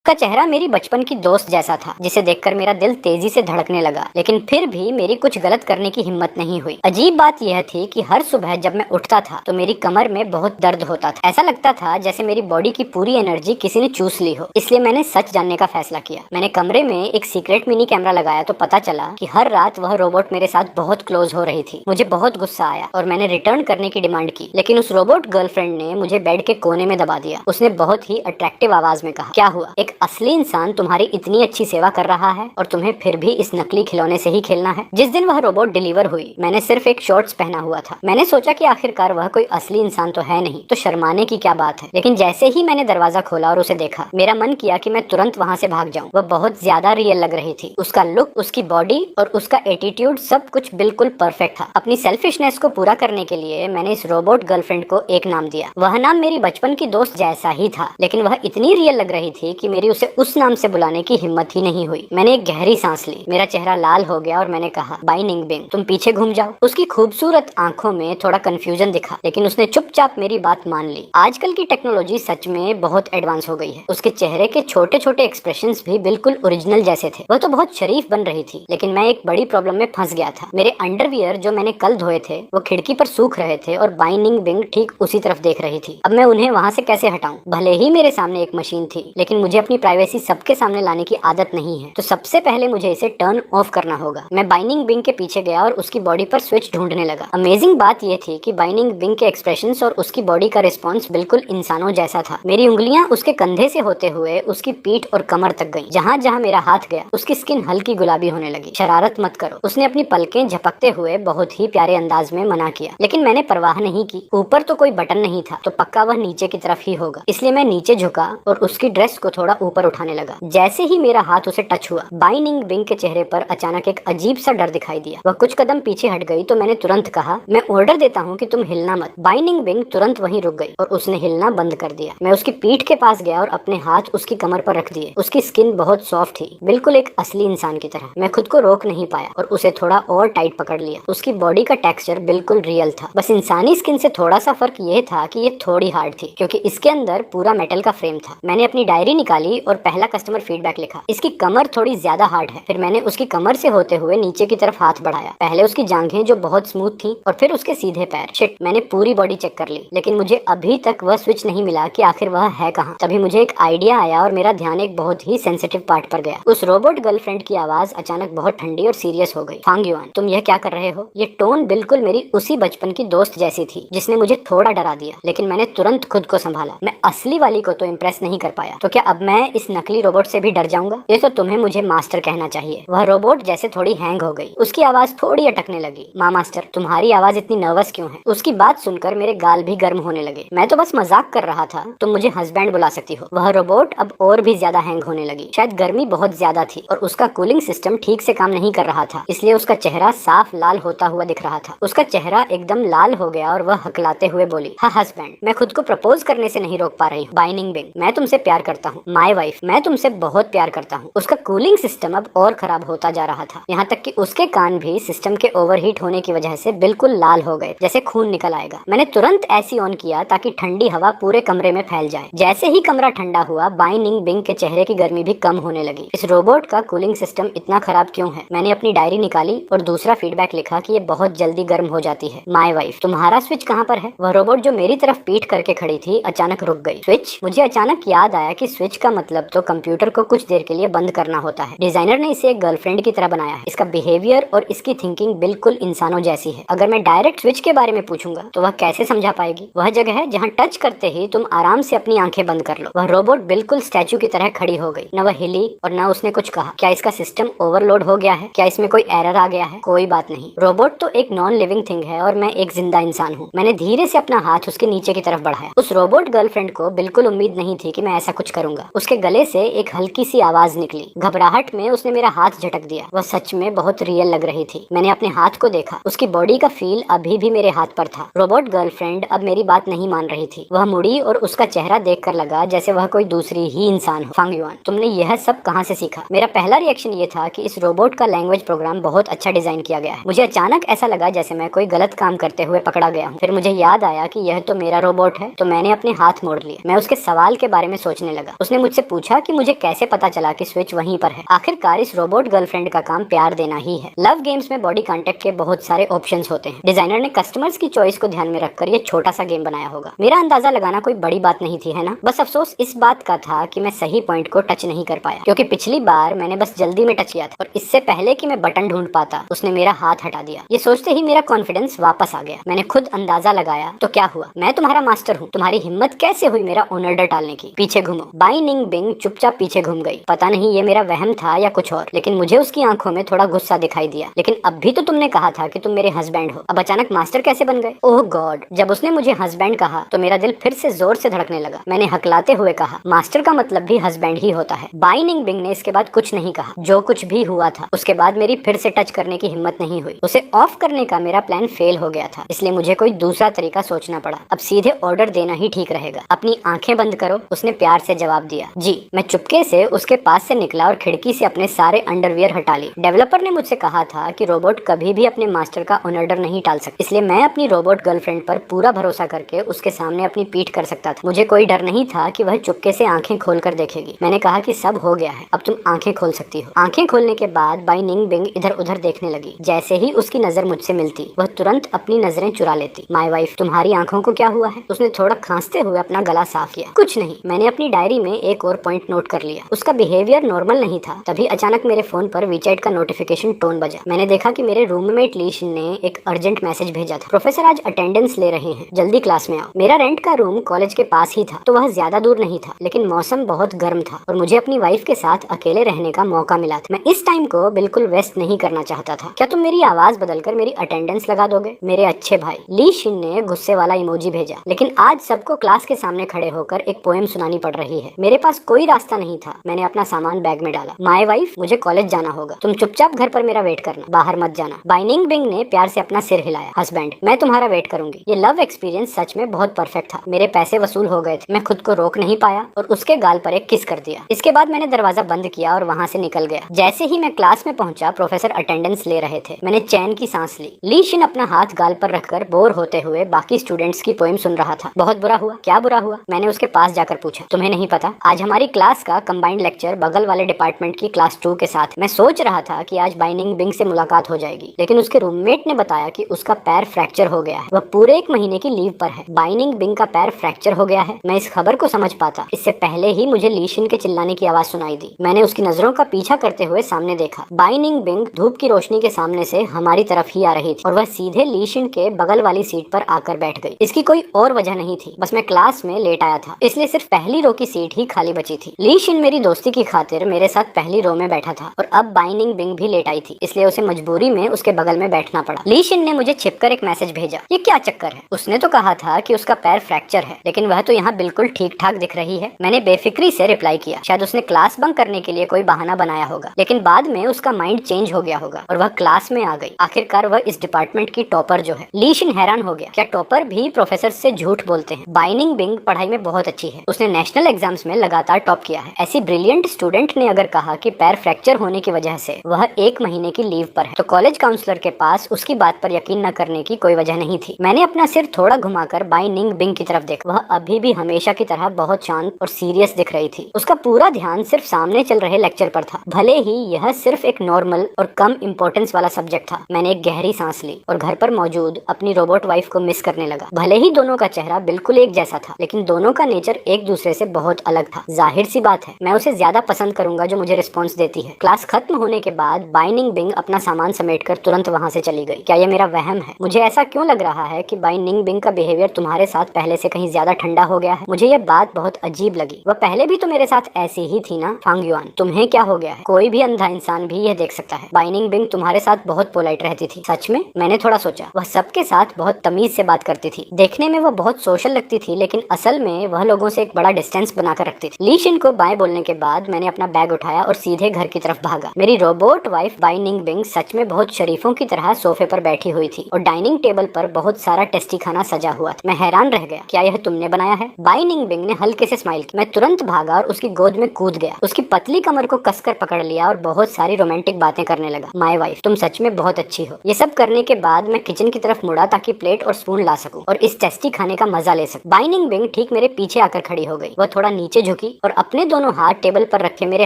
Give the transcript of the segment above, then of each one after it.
का चेहरा मेरी बचपन की दोस्त जैसा था, जिसे देखकर मेरा दिल तेजी से धड़कने लगा, लेकिन फिर भी मेरी कुछ गलत करने की हिम्मत नहीं हुई। अजीब बात यह थी कि हर सुबह जब मैं उठता था तो मेरी कमर में बहुत दर्द होता था। ऐसा लगता था जैसे मेरी बॉडी की पूरी एनर्जी किसी ने चूस ली हो। इसलिए मैंने सच जानने का फैसला किया। मैंने कमरे में एक सीक्रेट मिनी कैमरा लगाया तो पता चला कि हर रात वह रोबोट मेरे साथ बहुत क्लोज हो रही थी। मुझे बहुत गुस्सा आया और मैंने रिटर्न करने की डिमांड की, लेकिन उस रोबोट गर्लफ्रेंड ने मुझे बेड के कोने में दबा दिया। उसने बहुत ही अट्रैक्टिव आवाज में कहा, क्या हुआ? एक असली इंसान तुम्हारी इतनी अच्छी सेवा कर रहा है और तुम्हें फिर भी इस नकली खिलौने से ही खेलना है। जिस दिन वह रोबोट डिलीवर हुई, मैंने सिर्फ एक शॉर्ट्स पहना हुआ था। मैंने सोचा कि आखिरकार वह कोई असली इंसान तो है नहीं, तो शर्माने की क्या बात है। लेकिन जैसे ही मैंने दरवाजा खोला और उसे देखा, मेरा मन किया कि मैं तुरंत वहाँ से भाग जाऊं। वह बहुत ज्यादा रियल लग रही थी। उसका लुक, उसकी बॉडी और उसका एटीट्यूड, सब कुछ बिल्कुल परफेक्ट था। अपनी सेल्फिशनेस को पूरा करने के लिए मैंने इस रोबोट गर्लफ्रेंड को एक नाम दिया। वह नाम मेरी बचपन की दोस्त जैसा ही था, लेकिन वह इतनी रियल लग रही थी कि मेरी उसे उस नाम से बुलाने की हिम्मत ही नहीं हुई। मैंने एक गहरी सांस ली, मेरा चेहरा लाल हो गया और मैंने कहा, बाय निंग बिंग, तुम पीछे घूम जाओ। उसकी खूबसूरत आंखों में थोड़ा कंफ्यूजन दिखा, लेकिन उसने चुपचाप मेरी बात मान ली। आजकल की टेक्नोलॉजी सच में बहुत एडवांस हो गई है। उसके चेहरे के छोटे छोटे एक्सप्रेशंस भी बिल्कुल ओरिजिनल जैसे थे। वह तो बहुत शरीफ बन रही थी, लेकिन मैं एक बड़ी प्रॉब्लम में फंस गया था। मेरे अंडरवियर जो मैंने कल धोए थे वो खिड़की पर सूख रहे थे और बाय निंग बिंग ठीक उसी तरफ देख रही थी। अब मैं उन्हें वहाँ से कैसे हटाऊं? भले ही मेरे सामने एक मशीन थी, लेकिन मुझे अपनी प्राइवेसी सबके सामने लाने की आदत नहीं है। तो सबसे पहले मुझे इसे टर्न ऑफ करना होगा। मैं बाइनिंग बिंग के पीछे गया और उसकी बॉडी पर स्विच ढूंढने लगा। अमेजिंग बात यह थी कि बाइनिंग बिंग के एक्सप्रेशंस और उसकी बॉडी का रिस्पॉन्स बिल्कुल इंसानों जैसा था। मेरी उंगलियां उसके कंधे से होते हुए उसकी पीठ और कमर तक गईं। जहां जहां मेरा हाथ गया, उसकी स्किन हल्की गुलाबी होने लगी। शरारत मत करो, उसने अपनी पलकें झपकते हुए बहुत ही प्यारे अंदाज में मना किया, लेकिन मैंने परवाह नहीं की। ऊपर तो कोई बटन नहीं था, तो पक्का वह नीचे की तरफ ही होगा। इसलिए मैं नीचे झुका और उसकी ड्रेस को थोड़ा ऊपर उठाने लगा। जैसे ही मेरा हाथ उसे टच हुआ, बाइनिंग बिंग के चेहरे पर अचानक एक अजीब सा डर दिखाई दिया। वह कुछ कदम पीछे हट गई तो मैंने तुरंत कहा, मैं ऑर्डर देता हूँ कि तुम हिलना मत। बाइनिंग बिंग तुरंत वहीं रुक गई और उसने हिलना बंद कर दिया। मैं उसकी पीठ के पास गया और अपने हाथ उसकी कमर पर रख दिए। उसकी स्किन बहुत सॉफ्ट थी, बिल्कुल एक असली इंसान की तरह। मैं खुद को रोक नहीं पाया और उसे थोड़ा और टाइट पकड़ लिया। उसकी बॉडी का टेक्सचर बिल्कुल रियल था, बस इंसानी स्किन से थोड़ा सा फर्क ये था कि ये थोड़ी हार्ड थी, क्योंकि इसके अंदर पूरा मेटल का फ्रेम था। मैंने अपनी डायरी निकाली और पहला कस्टमर फीडबैक लिखा, इसकी कमर थोड़ी ज्यादा हार्ड है। फिर मैंने उसकी कमर से होते हुए नीचे की तरफ हाथ बढ़ाया। पहले उसकी जांघें जो बहुत स्मूथ थी और फिर उसके सीधे पैर। शिट, मैंने पूरी बॉडी चेक कर ली, लेकिन मुझे अभी तक वह स्विच नहीं मिला कि आखिर वह है कहाँ। तभी मुझे एक आइडिया आया और मेरा ध्यान एक बहुत ही सेंसिटिव पार्ट पर गया। उस रोबोट गर्लफ्रेंड की आवाज अचानक बहुत ठंडी और सीरियस हो गई। फांग युआन, तुम यह क्या कर रहे हो? ये टोन बिल्कुल मेरी उसी बचपन की दोस्त जैसी थी जिसने मुझे थोड़ा डरा दिया, लेकिन मैंने तुरंत खुद को संभाला। मैं असली वाली को तो इम्प्रेस नहीं कर पाया, तो क्या अब मैं इस नकली रोबोट से भी डर जाऊंगा? ये तो तुम्हें मुझे मास्टर कहना चाहिए। वह रोबोट जैसे थोड़ी हैंग हो गई। उसकी आवाज थोड़ी अटकने लगी। माँ मास्टर, तुम्हारी आवाज इतनी नर्वस क्यों है? उसकी बात सुनकर मेरे गाल भी गर्म होने लगे। मैं तो बस मजाक कर रहा था, तुम मुझे हस्बैंड बुला सकती हो। वह रोबोट अब और भी ज्यादा हैंग होने लगी। शायद गर्मी बहुत ज्यादा थी और उसका कूलिंग सिस्टम ठीक से काम नहीं कर रहा था, इसलिए उसका चेहरा साफ लाल होता हुआ दिख रहा था। उसका चेहरा एकदम लाल हो गया और वह हकलाते हुए बोली, हाँ हस्बैंड, मैं खुद को प्रपोज करने से नहीं रोक पा रही हूँ। बाइनिंग बिंग, मैं तुमसे प्यार करता हूँ। माय वाइफ, मैं तुमसे बहुत प्यार करता हूँ। उसका कूलिंग सिस्टम अब और खराब होता जा रहा था, यहाँ तक कि उसके कान भी सिस्टम के ओवरहीट होने की वजह से बिल्कुल लाल हो गए, जैसे खून निकल आएगा। मैंने तुरंत एसी ऑन किया ताकि ठंडी हवा पूरे कमरे में फैल जाए। जैसे ही कमरा ठंडा हुआ, बाइनिंग बिंग के चेहरे की गर्मी भी कम होने लगी। इस रोबोट का कूलिंग सिस्टम इतना खराब क्यों है? मैंने अपनी डायरी निकाली और दूसरा फीडबैक लिखा कि ये बहुत जल्दी गर्म हो जाती है। माय वाइफ, तुम्हारा स्विच कहाँ पर है? वह रोबोट जो मेरी तरफ पीठ करके खड़ी थी अचानक रुक गई। स्विच? मुझे अचानक याद आया कि स्विच का मतलब तो कंप्यूटर को कुछ देर के लिए बंद करना होता है। डिजाइनर ने इसे एक गर्लफ्रेंड की तरह बनाया है। इसका बिहेवियर और इसकी थिंकिंग बिल्कुल इंसानों जैसी है। अगर मैं डायरेक्ट स्विच के बारे में पूछूंगा तो वह कैसे समझा पाएगी? वह जगह है जहाँ टच करते ही तुम आराम से अपनी आंखें बंद कर लो। वह रोबोट बिल्कुल स्टैचू की तरह खड़ी हो गई। न वह हिली और न उसने कुछ कहा। क्या इसका सिस्टम ओवरलोड हो गया है? क्या इसमें कोई एरर आ गया है? कोई बात नहीं, रोबोट तो एक नॉन लिविंग थिंग है और मैं एक जिंदा इंसान हूँ। मैंने धीरे से अपना हाथ उसके नीचे की तरफ बढ़ाया। उस रोबोट गर्लफ्रेंड को बिल्कुल उम्मीद नहीं थी कि मैं ऐसा कुछ करूंगा। उसके गले से एक हल्की सी आवाज निकली। घबराहट में उसने मेरा हाथ झटक दिया। वह सच में बहुत रियल लग रही थी। मैंने अपने हाथ को देखा, उसकी बॉडी का फील अभी भी मेरे हाथ पर था। रोबोट गर्लफ्रेंड अब मेरी बात नहीं मान रही थी। वह मुड़ी और उसका चेहरा देखकर लगा जैसे वह कोई दूसरी ही इंसान हो। फांग युआन, तुमने यह सब कहाँ से सीखा? मेरा पहला रिएक्शन ये था कि इस रोबोट का लैंग्वेज प्रोग्राम बहुत अच्छा डिजाइन किया गया है। मुझे अचानक ऐसा लगा जैसे मैं कोई गलत काम करते हुए पकड़ा गया हूँ। फिर मुझे याद आया कि यह तो मेरा रोबोट है, तो मैंने अपने हाथ मोड़ लिए। मैं उसके सवाल के बारे में सोचने लगा। उसने मुझसे मुझसे पूछा कि मुझे कैसे पता चला कि स्विच वहीं पर है। आखिरकार इस रोबोट गर्लफ्रेंड का काम प्यार देना ही है। लव गेम्स में बॉडी कांटेक्ट के बहुत सारे ऑप्शंस होते हैं। डिजाइनर ने कस्टमर्स की चॉइस को ध्यान में रखकर ये छोटा सा गेम बनाया होगा। मेरा अंदाजा लगाना कोई बड़ी बात नहीं थी, है ना। बस अफसोस इस बात का था कि मैं सही पॉइंट को टच नहीं कर पाया, क्योंकि पिछली बार मैंने बस जल्दी में टच किया था और इससे पहले कि मैं बटन ढूंढ पाता उसने मेरा हाथ हटा दिया। ये सोचते ही मेरा कॉन्फिडेंस वापस आ गया। मैंने खुद अंदाजा लगाया तो क्या हुआ, मैं तुम्हारा मास्टर हूँ, तुम्हारी हिम्मत कैसे हुई मेरा ऑनर डालने की। पीछे घूमो। बाई निंग बिंग चुपचाप पीछे घूम गई। पता नहीं ये मेरा वहम था या कुछ और, लेकिन मुझे उसकी आंखों में थोड़ा गुस्सा दिखाई दिया। लेकिन अब भी तो तुमने कहा था कि तुम मेरे हस्बैंड हो, अब अचानक मास्टर कैसे बन गए। ओह गॉड, जब उसने मुझे हस्बैंड कहा तो मेरा दिल फिर से जोर से धड़कने लगा। मैंने हकलाते हुए कहा, मास्टर का मतलब भी हस्बैंड ही होता है। बाई निंग बिंग ने इसके बाद कुछ नहीं कहा। जो कुछ भी हुआ था उसके बाद मेरी फिर से टच करने की हिम्मत नहीं हुई। उसे ऑफ करने का मेरा प्लान फेल हो गया था, इसलिए मुझे कोई दूसरा तरीका सोचना पड़ा। अब सीधे ऑर्डर देना ही ठीक रहेगा। अपनी आंखें बंद करो, उसने प्यार से जवाब दिया। जी। मैं चुपके से उसके पास से निकला और खिड़की से अपने सारे अंडरवियर हटा ली। डेवलपर ने मुझसे कहा था कि रोबोट कभी भी अपने मास्टर का ऑर्डर नहीं टाल सकता, इसलिए मैं अपनी रोबोट गर्लफ्रेंड पर पूरा भरोसा करके उसके सामने अपनी पीठ कर सकता था। मुझे कोई डर नहीं था कि वह चुपके से आंखें खोलकर देखेगी। मैंने कहा कि सब हो गया है, अब तुम आंखें खोल सकती हो। आंखें खोलने के बाद बाई निंग बिंग इधर उधर देखने लगी। जैसे ही उसकी नजर मुझसे मिलती वह तुरंत अपनी नजरें चुरा लेती। माय वाइफ, तुम्हारी आंखों को क्या हुआ है। उसने थोड़ा खांसते हुए अपना गला साफ किया। कुछ नहीं, मैंने अपनी डायरी में एक और पॉइंट नोट कर लिया। उसका बिहेवियर नॉर्मल नहीं था। तभी अचानक मेरे फोन पर वीचैट का नोटिफिकेशन टोन बजा। मैंने देखा कि मेरे रूममेट लीशन ने एक अर्जेंट मैसेज भेजा था। प्रोफेसर आज अटेंडेंस ले रहे हैं, जल्दी क्लास में आओ। मेरा रेंट का रूम कॉलेज के पास ही था, तो वह ज्यादा दूर नहीं था, लेकिन मौसम बहुत गर्म था और मुझे अपनी वाइफ के साथ अकेले रहने का मौका मिला था। मैं इस टाइम को बिल्कुल वेस्ट नहीं करना चाहता था। क्या तुम मेरी आवाज बदलकर मेरी अटेंडेंस लगा दोगे, मेरे अच्छे भाई। ली शिन ने गुस्से वाला इमोजी भेजा। लेकिन आज सबको क्लास के सामने खड़े होकर एक पोएम सुनानी पड़ रही है। मेरे पास कोई रास्ता नहीं था। मैंने अपना सामान बैग में डाला। माय वाइफ, मुझे कॉलेज जाना होगा, तुम चुपचाप घर पर मेरा वेट करना, बाहर मत जाना। बाई निंग बिंग ने प्यार से अपना सिर हिलाया। हस्बैंड, मैं तुम्हारा वेट करूंगी। ये लव एक्सपीरियंस सच में बहुत परफेक्ट था। मेरे पैसे वसूल हो गए थे। मैं खुद को रोक नहीं पाया और उसके गाल पर एक किस कर दिया। इसके बाद मैंने दरवाजा बंद किया और वहाँ से निकल गया। जैसे ही मैं क्लास में पहुंचा, प्रोफेसर अटेंडेंस ले रहे थे। मैंने चैन की सांस ली। ली शिन अपना हाथ गाल पर रखकर बोर होते हुए बाकी स्टूडेंट्स की पोएम सुन रहा था। बहुत बुरा हुआ। क्या बुरा हुआ? मैंने उसके पास जाकर पूछा। तुम्हें नहीं पता, आज हमारी क्लास का कंबाइंड लेक्चर बगल वाले डिपार्टमेंट की क्लास 2 के साथ। मैं सोच रहा था कि आज बाई निंग बिंग से मुलाकात हो जाएगी, लेकिन उसके रूममेट ने बताया कि उसका पैर फ्रैक्चर हो गया है। वह पूरे 1 महीने की लीव पर है। बाई निंग बिंग का पैर फ्रैक्चर हो गया है। मैं इस खबर को समझ पाता इससे पहले ही मुझे ली शिन के चिल्लाने की आवाज सुनाई दी। मैंने उसकी नजरों का पीछा करते हुए सामने देखा। बाई निंग बिंग धूप की रोशनी के सामने से हमारी तरफ ही आ रही थी और वह सीधे ली शिन के बगल वाली सीट पर आकर बैठ गई। इसकी कोई और वजह नहीं थी, बस मैं क्लास में लेट आया था, इसलिए सिर्फ पहली रो की सीट ही खाली बची थी। ली शिन मेरी दोस्ती की खातिर मेरे साथ पहली रो में बैठा था और अब बाई निंग बिंग भी लेट आई थी, इसलिए उसे मजबूरी में उसके बगल में बैठना पड़ा। ली शिन ने मुझे छिपकर एक मैसेज भेजा। ये क्या चक्कर है? उसने तो कहा था कि उसका पैर फ्रैक्चर है, लेकिन वह तो यहाँ बिल्कुल ठीक ठाक दिख रही है। मैंने बेफिक्री से रिप्लाई किया। शायद उसने क्लास बंक करने के लिए कोई बहाना बनाया होगा, लेकिन बाद में उसका माइंड चेंज हो गया होगा और वह क्लास में आ गई। आखिरकार वह इस डिपार्टमेंट की टॉपर जो है। ली शिन हैरान हो गया। क्या टॉपर भी प्रोफेसर से झूठ बोलते हैं? बाई निंग बिंग पढ़ाई में बहुत अच्छी है। उसने नेशनल एग्जाम्स में लगातार टॉप किया है। ऐसी ब्रिलियंट स्टूडेंट ने अगर कहा कि पैर फ्रैक्चर होने की वजह से वह 1 महीने की लीव पर है, तो कॉलेज काउंसलर के पास उसकी बात पर यकीन न करने की कोई वजह नहीं थी। मैंने अपना सिर थोड़ा घुमाकर बाई निंग बिंग की तरफ देखा। वह अभी भी हमेशा की तरह बहुत शांत और सीरियस दिख रही थी। उसका पूरा ध्यान सिर्फ सामने चल रहे लेक्चर पर था, भले ही यह सिर्फ एक नॉर्मल और कम इम्पोर्टेंस वाला सब्जेक्ट था। मैंने एक गहरी सांस ली और घर पर मौजूद अपनी रोबोट वाइफ को मिस करने लगा। भले ही दोनों का चेहरा बिल्कुल एक जैसा था, लेकिन दोनों का नेचर एक दूसरे से बहुत अलग था। जाहिर सी बात है, मैं उसे ज्यादा पसंद करूंगा जो मुझे रिस्पॉन्स देती है। क्लास खत्म होने के बाद बाई निंग बिंग अपना सामान समेटकर तुरंत वहाँ से चली गई। क्या यह मेरा वहम है? मुझे ऐसा क्यों लग रहा है कि बाई निंग बिंग का बिहेवियर तुम्हारे साथ पहले से कहीं ज्यादा ठंडा हो गया है? मुझे यह बात बहुत अजीब लगी। वह पहले भी तो मेरे साथ ऐसी ही थी ना। फांग युआन, तुम्हें क्या हो गया है? कोई भी अंधा इंसान भी यह देख सकता है। बाई निंग बिंग तुम्हारे साथ बहुत पोलाइट रहती थी। सच में? मैंने थोड़ा सोचा। वह सबके साथ बहुत तमीज से बात करती थी। देखने में वह बहुत सोशल लगती थी, लेकिन असल में वह लोगों से एक बड़ा डिस्टेंस बनाकर रखती थी। ली शिन को बाय बोलने के बाद मैंने अपना बैग उठाया और सीधे घर की तरफ भागा। मेरी robot wife Bai Ning Bing सच में बहुत शरीफों की तरह सोफे पर बैठी हुई थी और डाइनिंग टेबल पर बहुत सारा टेस्टी खाना सजा हुआ था। मैं हैरान रह गया। क्या यह तुमने बनाया है? बाई निंग बिंग ने हल्के से स्माइल की। मैं तुरंत भागा और उसकी गोद में कूद गया। उसकी पतली कमर को कसकर पकड़ लिया और बहुत सारी रोमांटिक बातें करने लगा। माय वाइफ, तुम सच में बहुत अच्छी हो। ये सब करने के बाद मैं किचन की तरफ मुड़ा ताकि प्लेट और स्पून ला सकूं और इस टेस्टी खाने का मजा ले सकूं। बाई निंग बिंग ठीक मेरे पीछे आकर खड़ी हो गई। वह थोड़ा नीचे झुकी की और अपने दोनों हाथ टेबल पर रखे मेरे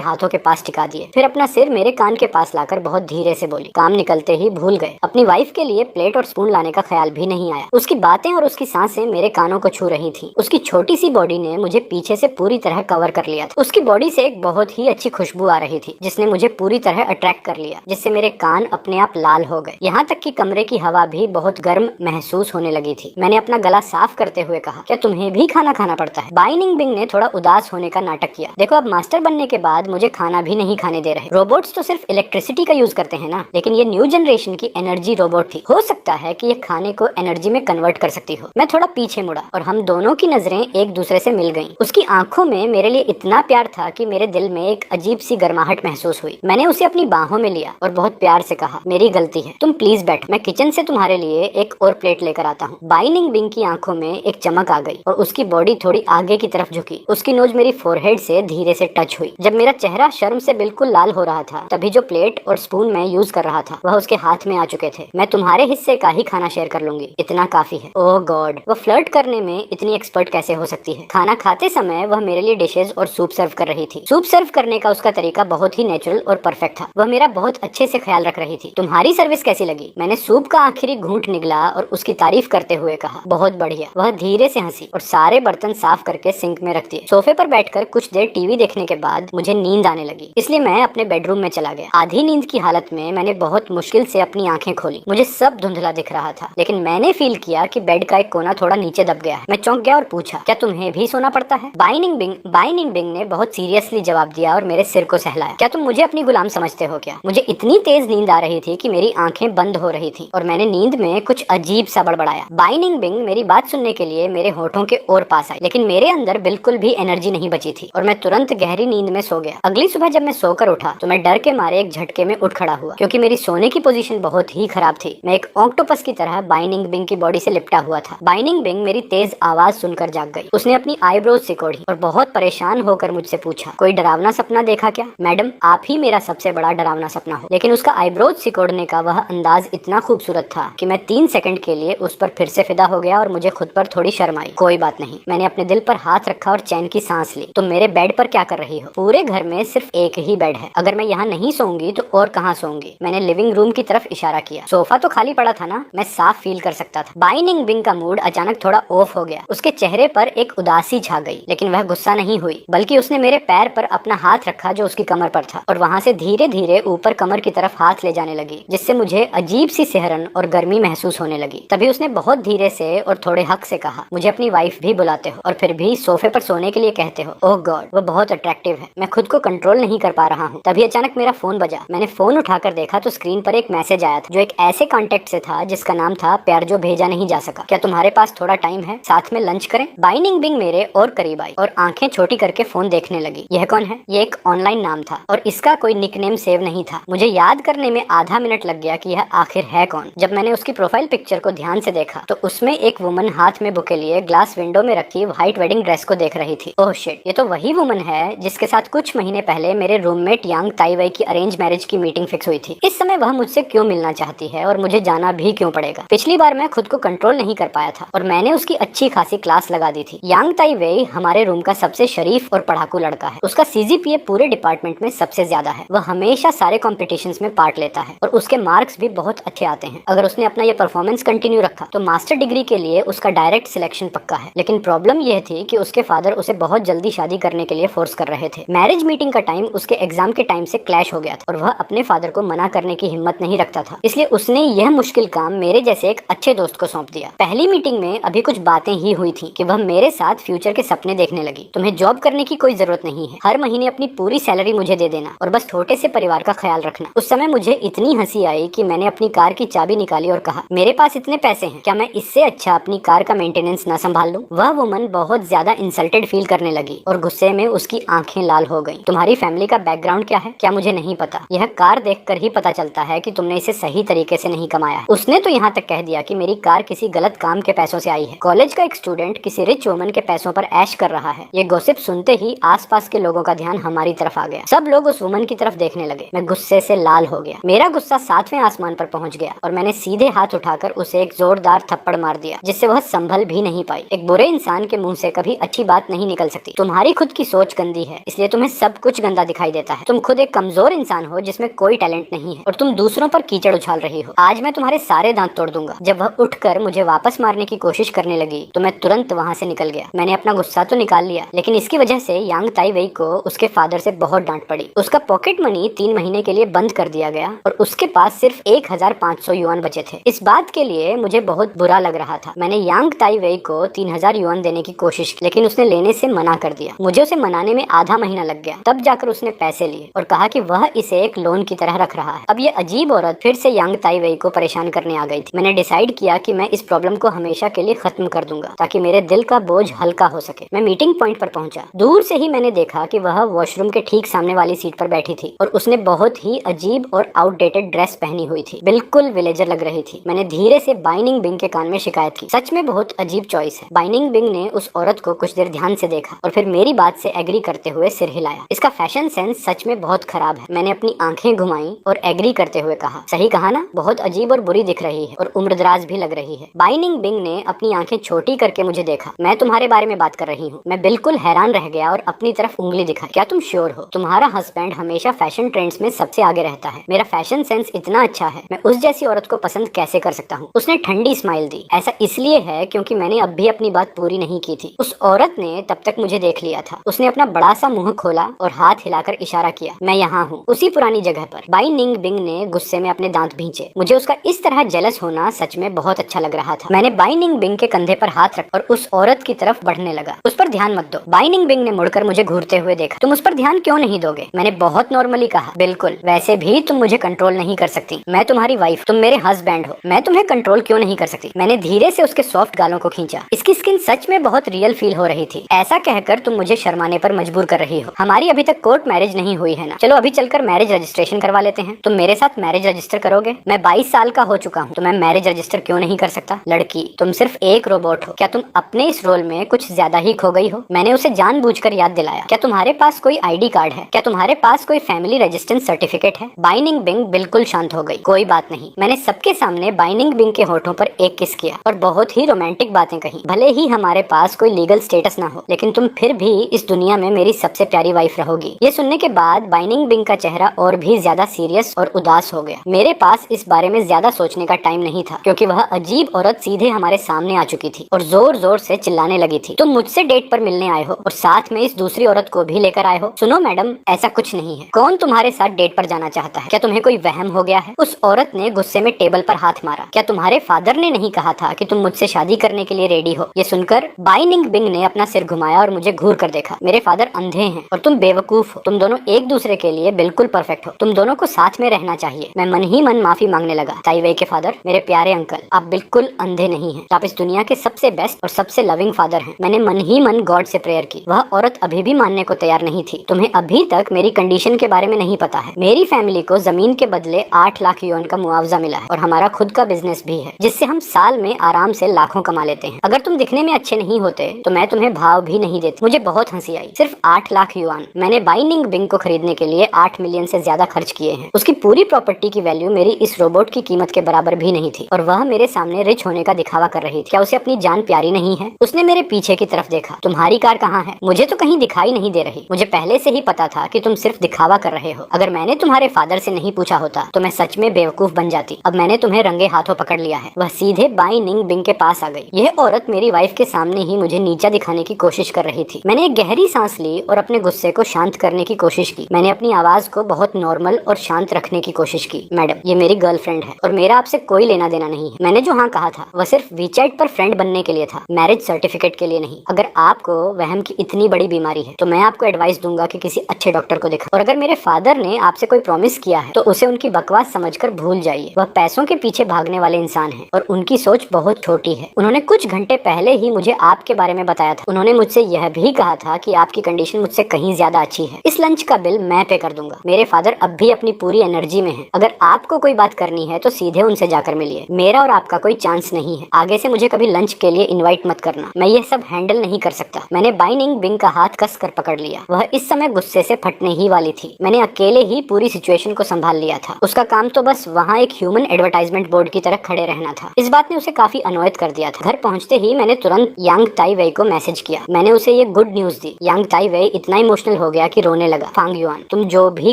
हाथों के पास टिका दिए। फिर अपना सिर मेरे कान के पास लाकर बहुत धीरे से बोली। काम निकलते ही भूल गए। अपनी वाइफ के लिए प्लेट और स्पून लाने का ख्याल भी नहीं आया। उसकी बातें और उसकी सांसें मेरे कानों को छू रही थी। उसकी छोटी सी बॉडी ने मुझे पीछे से पूरी तरह कवर कर लिया था। उसकी बॉडी से एक बहुत ही अच्छी खुशबू आ रही थी जिसने मुझे पूरी तरह अट्रैक्ट कर लिया, जिससे मेरे कान अपने आप लाल हो गए। यहाँ तक कि कमरे की हवा भी बहुत गर्म महसूस होने लगी थी। मैंने अपना गला साफ करते हुए कहा, क्या तुम्हें भी खाना खाना पड़ता है? बाई निंग बिंग ने थोड़ा उदास होने का नाटक किया। देखो, अब मास्टर बनने के बाद मुझे खाना भी नहीं खाने दे रहे। रोबोट्स तो सिर्फ इलेक्ट्रिसिटी का यूज करते हैं ना, लेकिन ये न्यू जनरेशन की एनर्जी रोबोट थी। हो सकता है कि ये खाने को एनर्जी में कन्वर्ट कर सकती हो। मैं थोड़ा पीछे मुड़ा और हम दोनों की नजरें एक दूसरे से मिल गईं। उसकी आंखों में मेरे लिए इतना प्यार था कि मेरे दिल में एक अजीब सी गर्माहट महसूस हुई। मैंने उसे अपनी बाहों में लिया और बहुत प्यार से कहा, मेरी गलती है, तुम प्लीज बैठो, मैं किचन से तुम्हारे लिए एक और प्लेट लेकर आता हूँ। बाई निंग बिंग की आंखों में एक चमक आ गई और उसकी बॉडी थोड़ी आगे की तरफ झुकी। उसकी नोज मेरी फोरहेड से धीरे से टच हुई। जब मेरा चेहरा शर्म से बिल्कुल लाल हो रहा था, तभी जो प्लेट और स्पून मैं यूज कर रहा था वह उसके हाथ में आ चुके थे। मैं तुम्हारे हिस्से का ही खाना शेयर कर लूंगी, इतना काफी है। ओह गॉड, वो फ्लर्ट करने में इतनी एक्सपर्ट कैसे हो सकती है? खाना खाते समय वह मेरे लिए डिशेज और सूप सर्व कर रही थी। सूप सर्व करने का उसका तरीका बहुत ही नेचुरल और परफेक्ट था। वह मेरा बहुत अच्छे से ख्याल रख रही थी। तुम्हारी सर्विस कैसी लगी? मैंने सूप का आखिरी घूंट निगला और उसकी तारीफ करते हुए कहा, बहुत बढ़िया। वह धीरे से हंसी और सारे बर्तन साफ करके सिंक में रख दिए। सोफे पर बैठकर कुछ देर टीवी देखने के बाद मुझे नींद आने लगी, इसलिए मैं अपने बेडरूम में चला गया। आधी नींद की हालत में मैंने बहुत मुश्किल से अपनी आंखें खोली। मुझे सब धुंधला दिख रहा था, लेकिन मैंने फील किया कि बेड का एक कोना थोड़ा नीचे दब गया है। मैं चौंक गया और पूछा, क्या तुम्हें भी सोना पड़ता है? बाई निंग बिंग ने बहुत सीरियसली जवाब दिया और मेरे सिर को सहलाया। क्या तुम मुझे अपनी गुलाम समझते हो क्या? मुझे इतनी तेज नींद आ रही थी कि मेरी आंखें बंद हो रही थी और मैंने नींद में कुछ अजीब सा बड़बड़ाया। बाई निंग बिंग मेरी बात सुनने के लिए मेरे होठों के और पास आई, लेकिन मेरे अंदर बिल्कुल भी एनर्जी नहीं बची थी और मैं तुरंत गहरी नींद में सो गया। अगली सुबह जब मैं सोकर उठा तो मैं डर के मारे एक झटके में उठ खड़ा हुआ, क्योंकि मेरी सोने की पोजीशन बहुत ही खराब थी। मैं एक ऑक्टोपस की तरह बाई निंग बिंग की बॉडी से लिपटा हुआ था। बाई निंग बिंग मेरी तेज आवाज सुनकर जाग गई। उसने अपनी आईब्रोज सिकोड़ी और बहुत परेशान होकर मुझसे पूछा, कोई डरावना सपना देखा क्या? मैडम, आप ही मेरा सबसे बड़ा डरावना सपना हो। लेकिन उसका आईब्रोज सिकोड़ने का वह अंदाज इतना खूबसूरत था कि मैं 3 सेकंड के लिए उस पर फिर से फिदा हो गया और मुझे खुद पर थोड़ी शर्म आई। कोई बात नहीं, मैंने अपने दिल पर हाथ रखा और चैन की सांस ली। तुम मेरे बेड पर क्या कर रही हो? पूरे घर में सिर्फ एक ही बेड है। अगर मैं यहाँ नहीं सोऊंगी तो और कहाँ सोऊंगी? मैंने लिविंग रूम की तरफ इशारा किया। सोफा तो खाली पड़ा था ना, मैं साफ फील कर सकता था। बाई निंग बिंग का मूड अचानक थोड़ा ऑफ हो गया। उसके चेहरे पर एक उदासी छा गई, लेकिन वह गुस्सा नहीं हुई, बल्कि उसने मेरे पैर पर अपना हाथ रखा जो उसकी कमर पर था और वहाँ से धीरे धीरे ऊपर कमर की तरफ हाथ ले जाने लगी, जिससे मुझे अजीब सी सिहरन और गर्मी महसूस होने लगी। तभी उसने बहुत धीरे से और थोड़े हक से कहा, मुझे अपनी वाइफ भी बुलाते हो और फिर भी सोफे पर सोने के लिए कहते हो। ओह गॉड, वो बहुत अट्रैक्टिव है। मैं खुद को कंट्रोल नहीं कर पा रहा हूँ। तभी अचानक मेरा फोन बजा। मैंने फोन उठाकर देखा तो स्क्रीन पर एक मैसेज आया था जो एक ऐसे कॉन्टेक्ट से था जिसका नाम था प्यार जो भेजा नहीं जा सका। क्या तुम्हारे पास थोड़ा टाइम है? साथ में लंच करें? बाई निंग बिंग मेरे और करीब आई और आंखें छोटी करके फोन देखने लगी। यह कौन है? ये एक ऑनलाइन नाम था और इसका कोई निकनेम सेव नहीं था। मुझे याद करने में आधा मिनट लग गया कि यह आखिर है कौन। जब मैंने उसकी प्रोफाइल पिक्चर को ध्यान से देखा तो उसमें एक वुमन हाथ में बुके लिए ग्लास विंडो में रखी व्हाइट वेडिंग ड्रेस को देख रही थी। ओह शिट, ये तो वही वुमन है जिसके साथ कुछ महीने पहले मेरे रूममेट यांग ताई वाई की अरेंज मैरिज की मीटिंग फिक्स हुई थी। इस समय वह मुझसे क्यों मिलना चाहती है और मुझे जाना भी क्यों पड़ेगा? पिछली बार मैं खुद को कंट्रोल नहीं कर पाया था और मैंने उसकी अच्छी खासी क्लास लगा दी थी। यांग ताई वेई हमारे रूम का सबसे शरीफ और पढ़ाकू लड़का है। उसका सीजीपीए पूरे डिपार्टमेंट में सबसे ज्यादा है। वह हमेशा सारे कॉम्पिटिशन्स में पार्ट लेता है और उसके मार्क्स भी बहुत अच्छे आते हैं। अगर उसने अपना ये परफॉर्मेंस कंटिन्यू रखा तो मास्टर डिग्री के लिए उसका डायरेक्ट सिलेक्शन पक्का है। लेकिन प्रॉब्लम यह थी कि उसके फादर उसे बहुत जल्दी शादी करने के लिए फोर्स कर रहे थे। मैरिज मीटिंग का टाइम उसके एग्जाम के टाइम से क्लैश हो गया था और वह अपने फादर को मना करने की हिम्मत नहीं रखता था। इसलिए उसने यह मुश्किल काम मेरे जैसे एक अच्छे दोस्त को सौंप दिया। पहली मीटिंग में अभी कुछ बातें ही हुई थी कि वह मेरे साथ फ्यूचर के सपने देखने लगी। तुम्हें जॉब करने की कोई जरूरत नहीं है, हर महीने अपनी पूरी सैलरी मुझे दे देना और बस छोटे से परिवार का ख्याल रखना। उस समय मुझे इतनी हंसी आई कि मैंने अपनी कार की चाबी निकाली और कहा, मेरे पास इतने पैसे हैं, क्या मैं इससे अच्छा अपनी कार का मेंटेनेंस न संभाल लूं? वह वुमन बहुत ज्यादा इंसल्टेड फील करने लगी और गुस्से में उसकी आंखें लाल हो गईं। तुम्हारी फैमिली का बैकग्राउंड क्या है? क्या मुझे नहीं पता? यह कार देखकर ही पता चलता है कि तुमने इसे सही तरीके से नहीं कमाया है। उसने तो यहाँ तक कह दिया कि मेरी कार किसी गलत काम के पैसों से आई है। कॉलेज का एक स्टूडेंट किसी रिच वुमन के पैसों पर ऐश कर रहा है। ये गॉसिप सुनते ही आसपास के लोगों का ध्यान हमारी तरफ आ गया। सब लोग उस वुमन की तरफ देखने लगे। मैं गुस्से से लाल हो गया। मेरा गुस्सा 7वें आसमान पर पहुंच गया और मैंने सीधे हाथ उठाकर उसे एक जोरदार थप्पड़ मार दिया जिससे वह संभल भी नहीं पाई। एक बुरे इंसान के मुंह से कभी अच्छी बात नहीं निकल सकती। तुम तुम्हारी खुद की सोच गंदी है, इसलिए तुम्हें सब कुछ गंदा दिखाई देता है। तुम खुद एक कमजोर इंसान हो जिसमें कोई टैलेंट नहीं है और तुम दूसरों पर कीचड़ उछाल रही हो। आज मैं तुम्हारे सारे दांत तोड़ दूंगा। जब वह उठकर मुझे वापस मारने की कोशिश करने लगी तो मैं तुरंत वहाँ से निकल गया। मैंने अपना गुस्सा तो निकाल लिया, लेकिन इसकी वजह से यांग ताई वेई को उसके फादर से बहुत डांट पड़ी। उसका पॉकेट मनी 3 महीने के लिए बंद कर दिया गया और उसके पास सिर्फ 1500 युआन बचे थे। इस बात के लिए मुझे बहुत बुरा लग रहा था। मैंने यांग ताई वेई को 3000 युआन देने की कोशिश की, लेकिन उसने लेने से मना कर दिया। मुझे उसे मनाने में आधा महीना लग गया। तब जाकर उसने पैसे लिए और कहा कि वह इसे एक लोन की तरह रख रहा है। अब ये अजीब औरत फिर से यांग ताई वेई को परेशान करने आ गई थी। मैंने डिसाइड किया कि मैं इस प्रॉब्लम को हमेशा के लिए खत्म कर दूंगा ताकि मेरे दिल का बोझ हल्का हो सके। मैं मीटिंग पॉइंट पर पहुंचा। दूर से ही मैंने देखा कि वह वॉशरूम के ठीक सामने वाली सीट पर बैठी थी और उसने बहुत ही अजीब और आउटडेटेड ड्रेस पहनी हुई थी। बिल्कुल विलेजर लग रही थी। मैंने धीरे से बाइनिंग बिंग के कान में शिकायत की। सच में बहुत अजीब चॉइस है। बाइनिंग बिंग ने उस औरत को कुछ देर ध्यान से देखा और फिर मेरी बात से एग्री करते हुए सिर हिलाया। इसका फैशन सेंस सच में बहुत खराब है। मैंने अपनी आंखें घुमाई और एग्री करते हुए कहा, सही कहा ना, बहुत अजीब और बुरी दिख रही है और उम्रदराज भी लग रही है। बाइनिंग बिंग ने अपनी आंखें छोटी करके मुझे देखा। मैं तुम्हारे बारे में बात कर रही हूँ। मैं बिल्कुल हैरान रह गया और अपनी तरफ उंगली दिखाई। क्या तुम श्योर हो? तुम्हारा हस्बैंड हमेशा फैशन ट्रेंड्स में सबसे आगे रहता है। मेरा फैशन सेंस इतना अच्छा है, मैं उस जैसी औरत को पसंद कैसे कर सकता हूँ? उसने ठंडी स्माइल दी। ऐसा इसलिए है क्योंकि मैंने अब भी अपनी बात पूरी नहीं की थी। उस औरत ने तब तक मुझे देख लिया था। उसने अपना बड़ा सा मुंह खोला और हाथ हिलाकर इशारा किया, मैं यहाँ हूँ, उसी पुरानी जगह पर। बाइनिंग बिंग ने गुस्से में अपने दांत भींचे। मुझे उसका इस तरह जेलस होना सच में बहुत अच्छा लग रहा था। मैंने बाइनिंग बिंग के कंधे पर हाथ रख और उस औरत की तरफ बढ़ने लगा। उस पर ध्यान मत दो। बाइनिंग बिंग ने मुड़कर मुझे घूरते हुए देखा। तुम उस पर ध्यान क्यों नहीं दोगे? मैंने बहुत नॉर्मली कहा। बिल्कुल, वैसे भी तुम मुझे कंट्रोल नहीं कर सकती। मैं तुम्हारी वाइफ, तुम मेरे हस्बैंड हो। मैं तुम्हें कंट्रोल क्यों नहीं कर सकती? मैंने धीरे से उसके सॉफ्ट गालों को खींचा। इसकी स्किन सच में बहुत रियल फील हो रही थी। ऐसा कहकर तुम मुझे शर्माने पर मजबूर कर रही हो। हमारी अभी तक कोर्ट मैरिज नहीं हुई है ना? चलो अभी चलकर मैरिज रजिस्ट्रेशन करवा लेते हैं। तुम मेरे साथ मैरिज रजिस्टर करोगे? मैं 22 साल का हो चुका हूँ, तो मैं मैरिज रजिस्टर क्यों नहीं कर सकता? लड़की, तुम सिर्फ एक रोबोट हो। क्या तुम अपने इस रोल में कुछ ज्यादा ही खो गई हो? मैंने उसे जानबूझकर याद दिलाया। क्या तुम्हारे पास कोई आईडी कार्ड है? क्या तुम्हारे पास कोई फैमिली रजिस्ट्रेशन सर्टिफिकेट है? बाइनिंग बिंग बिल्कुल शांत हो गई। कोई बात नहीं। मैंने सबके सामने बाइनिंग बिंग के होठों पर एक किस किया और बहुत ही रोमांटिक बातें कही। भले ही हमारे पास कोई लीगल स्टेटस ना हो, लेकिन तुम फिर भी इस दुनिया में मेरी सबसे प्यारी वाइफ रहोगी। ये सुनने के बाद बाइनिंग बिंग का चेहरा और भी ज्यादा सीरियस और उदास हो गया। मेरे पास इस बारे में ज्यादा सोचने का टाइम नहीं था, क्योंकि वह अजीब औरत सीधे हमारे सामने आ चुकी थी और जोर जोर से चिल्लाने लगी थी, तुम मुझसे डेट पर मिलने आए हो और साथ में इस दूसरी औरत को भी लेकर आए हो? सुनो मैडम, ऐसा कुछ नहीं है। कौन तुम्हारे साथ डेट पर जाना चाहता है? क्या तुम्हें कोई वहम हो गया है? उस औरत ने गुस्से में टेबल पर हाथ मारा। क्या तुम्हारे फादर ने नहीं कहा था कि तुम मुझसे शादी करने के लिए रेडी हो? ये सुनकर बाइनिंग बिंग ने अपना सिर घुमाया और मुझे घूर कर देखा। मेरे फादर अंधे हैं और तुम बेवकूफ हो। तुम दोनों एक दूसरे के लिए बिल्कुल परफेक्ट हो। तुम दोनों को साथ में रहना चाहिए। मैं मन ही मन माफी मांगने लगा। ताई वेई के फादर, मेरे प्यारे अंकल, आप बिल्कुल अंधे नहीं हैं। आप इस दुनिया के सबसे बेस्ट और सबसे लविंग फादर हैं। मैंने मन ही मन गॉड से प्रेयर की। वह औरत अभी भी मानने को तैयार नहीं थी। तुम्हें अभी तक मेरी कंडीशन के बारे में नहीं पता है। मेरी फैमिली को जमीन के बदले 8 लाख युआन का मुआवजा मिला है और हमारा खुद का बिजनेस भी है, जिससे हम साल में आराम से लाखों कमा लेते हैं। अगर तुम दिखने में अच्छे नहीं होते तो मैं तुम्हें भाव भी नहीं देती। मुझे बहुत हंसी आई। सिर्फ 8 लाख युआन। मैंने बाइनिंग बिंग को खरीदने के लिए 8 मिलियन से ज्यादा खर्च किए हैं। उसकी पूरी प्रॉपर्टी की वैल्यू मेरी इस रोबोट की कीमत के बराबर भी नहीं थी और वह मेरे सामने रिच होने का दिखावा कर रही थी। क्या उसे अपनी जान प्यारी नहीं है? उसने मेरे पीछे की तरफ देखा। तुम्हारी कार कहाँ है? मुझे तो कहीं दिखाई नहीं दे रही। मुझे पहले से ही पता था कि तुम सिर्फ दिखावा कर रहे हो। अगर मैंने तुम्हारे फादर से नहीं पूछा होता तो मैं सच में बेवकूफ बन जाती। अब मैंने तुम्हें रंगे हाथों पकड़ लिया है। वह सीधे बाइनिंग बिंग के पास आ गई। यह औरत मेरी वाइफ के सामने ही मुझे नीचा दिखाने की कोशिश कर रही थी। मैंने एक गहरी सांस ली और अपने गुस्से को शांत करने की कोशिश की। मैंने अपनी आवाज को बहुत नॉर्मल और शांत रखने की कोशिश की। मैडम, ये मेरी गर्लफ्रेंड है और मेरा आपसे कोई लेना देना नहीं है। मैंने जो हाँ कहा था वह सिर्फ वीचैट पर फ्रेंड बनने के लिए था, मैरिज सर्टिफिकेट के लिए नहीं। अगर आपको वहम की इतनी बड़ी बीमारी है तो मैं आपको एडवाइस दूंगा कि किसी अच्छे डॉक्टर को दिखाओ। और अगर मेरे फादर ने आपसे कोई प्रॉमिस किया है तो उसे उनकी बकवास समझकर भूल जाइए। वह पैसों के पीछे भागने वाले इंसान है और उनकी सोच बहुत छोटी है। उन्होंने कुछ घंटे पहले ही मुझे आपके बारे में बताया था। उन्होंने मुझसे यह भी कहा था कि आपकी कंडीशन मुझसे कहीं ज्यादा अच्छी है। इस लंच का बिल मैं पे कर दूंगा। मेरे फादर अब भी अपनी पूरी एनर्जी में है। अगर आपको कोई बात करनी है तो सीधे उनसे जाकर मिलिए। मेरा और आपका कोई चांस नहीं है। आगे से मुझे कभी लंच के लिए इनवाइट मत करना। मैं ये सब हैंडल नहीं कर सकता। मैंने बाइनिंग बिंग का हाथ कस कर पकड़ लिया। वह इस समय गुस्से से फटने ही वाली थी। मैंने अकेले ही पूरी सिचुएशन को संभाल लिया था। उसका काम तो बस वहाँ एक ह्यूमन एडवर्टाइजमेंट बोर्ड की तरह खड़े रहना था। इस बात ने उसे काफी अनोयत कर दिया था। घर पहुँचते ही मैंने तुरंत यांग ताई वेई को मैसेज किया। मैंने उसे ये गुड न्यूज दी। यांग ताइवे इतना इमोशनल हो गया कि रोने लगा। फांग युआन, तुम जो भी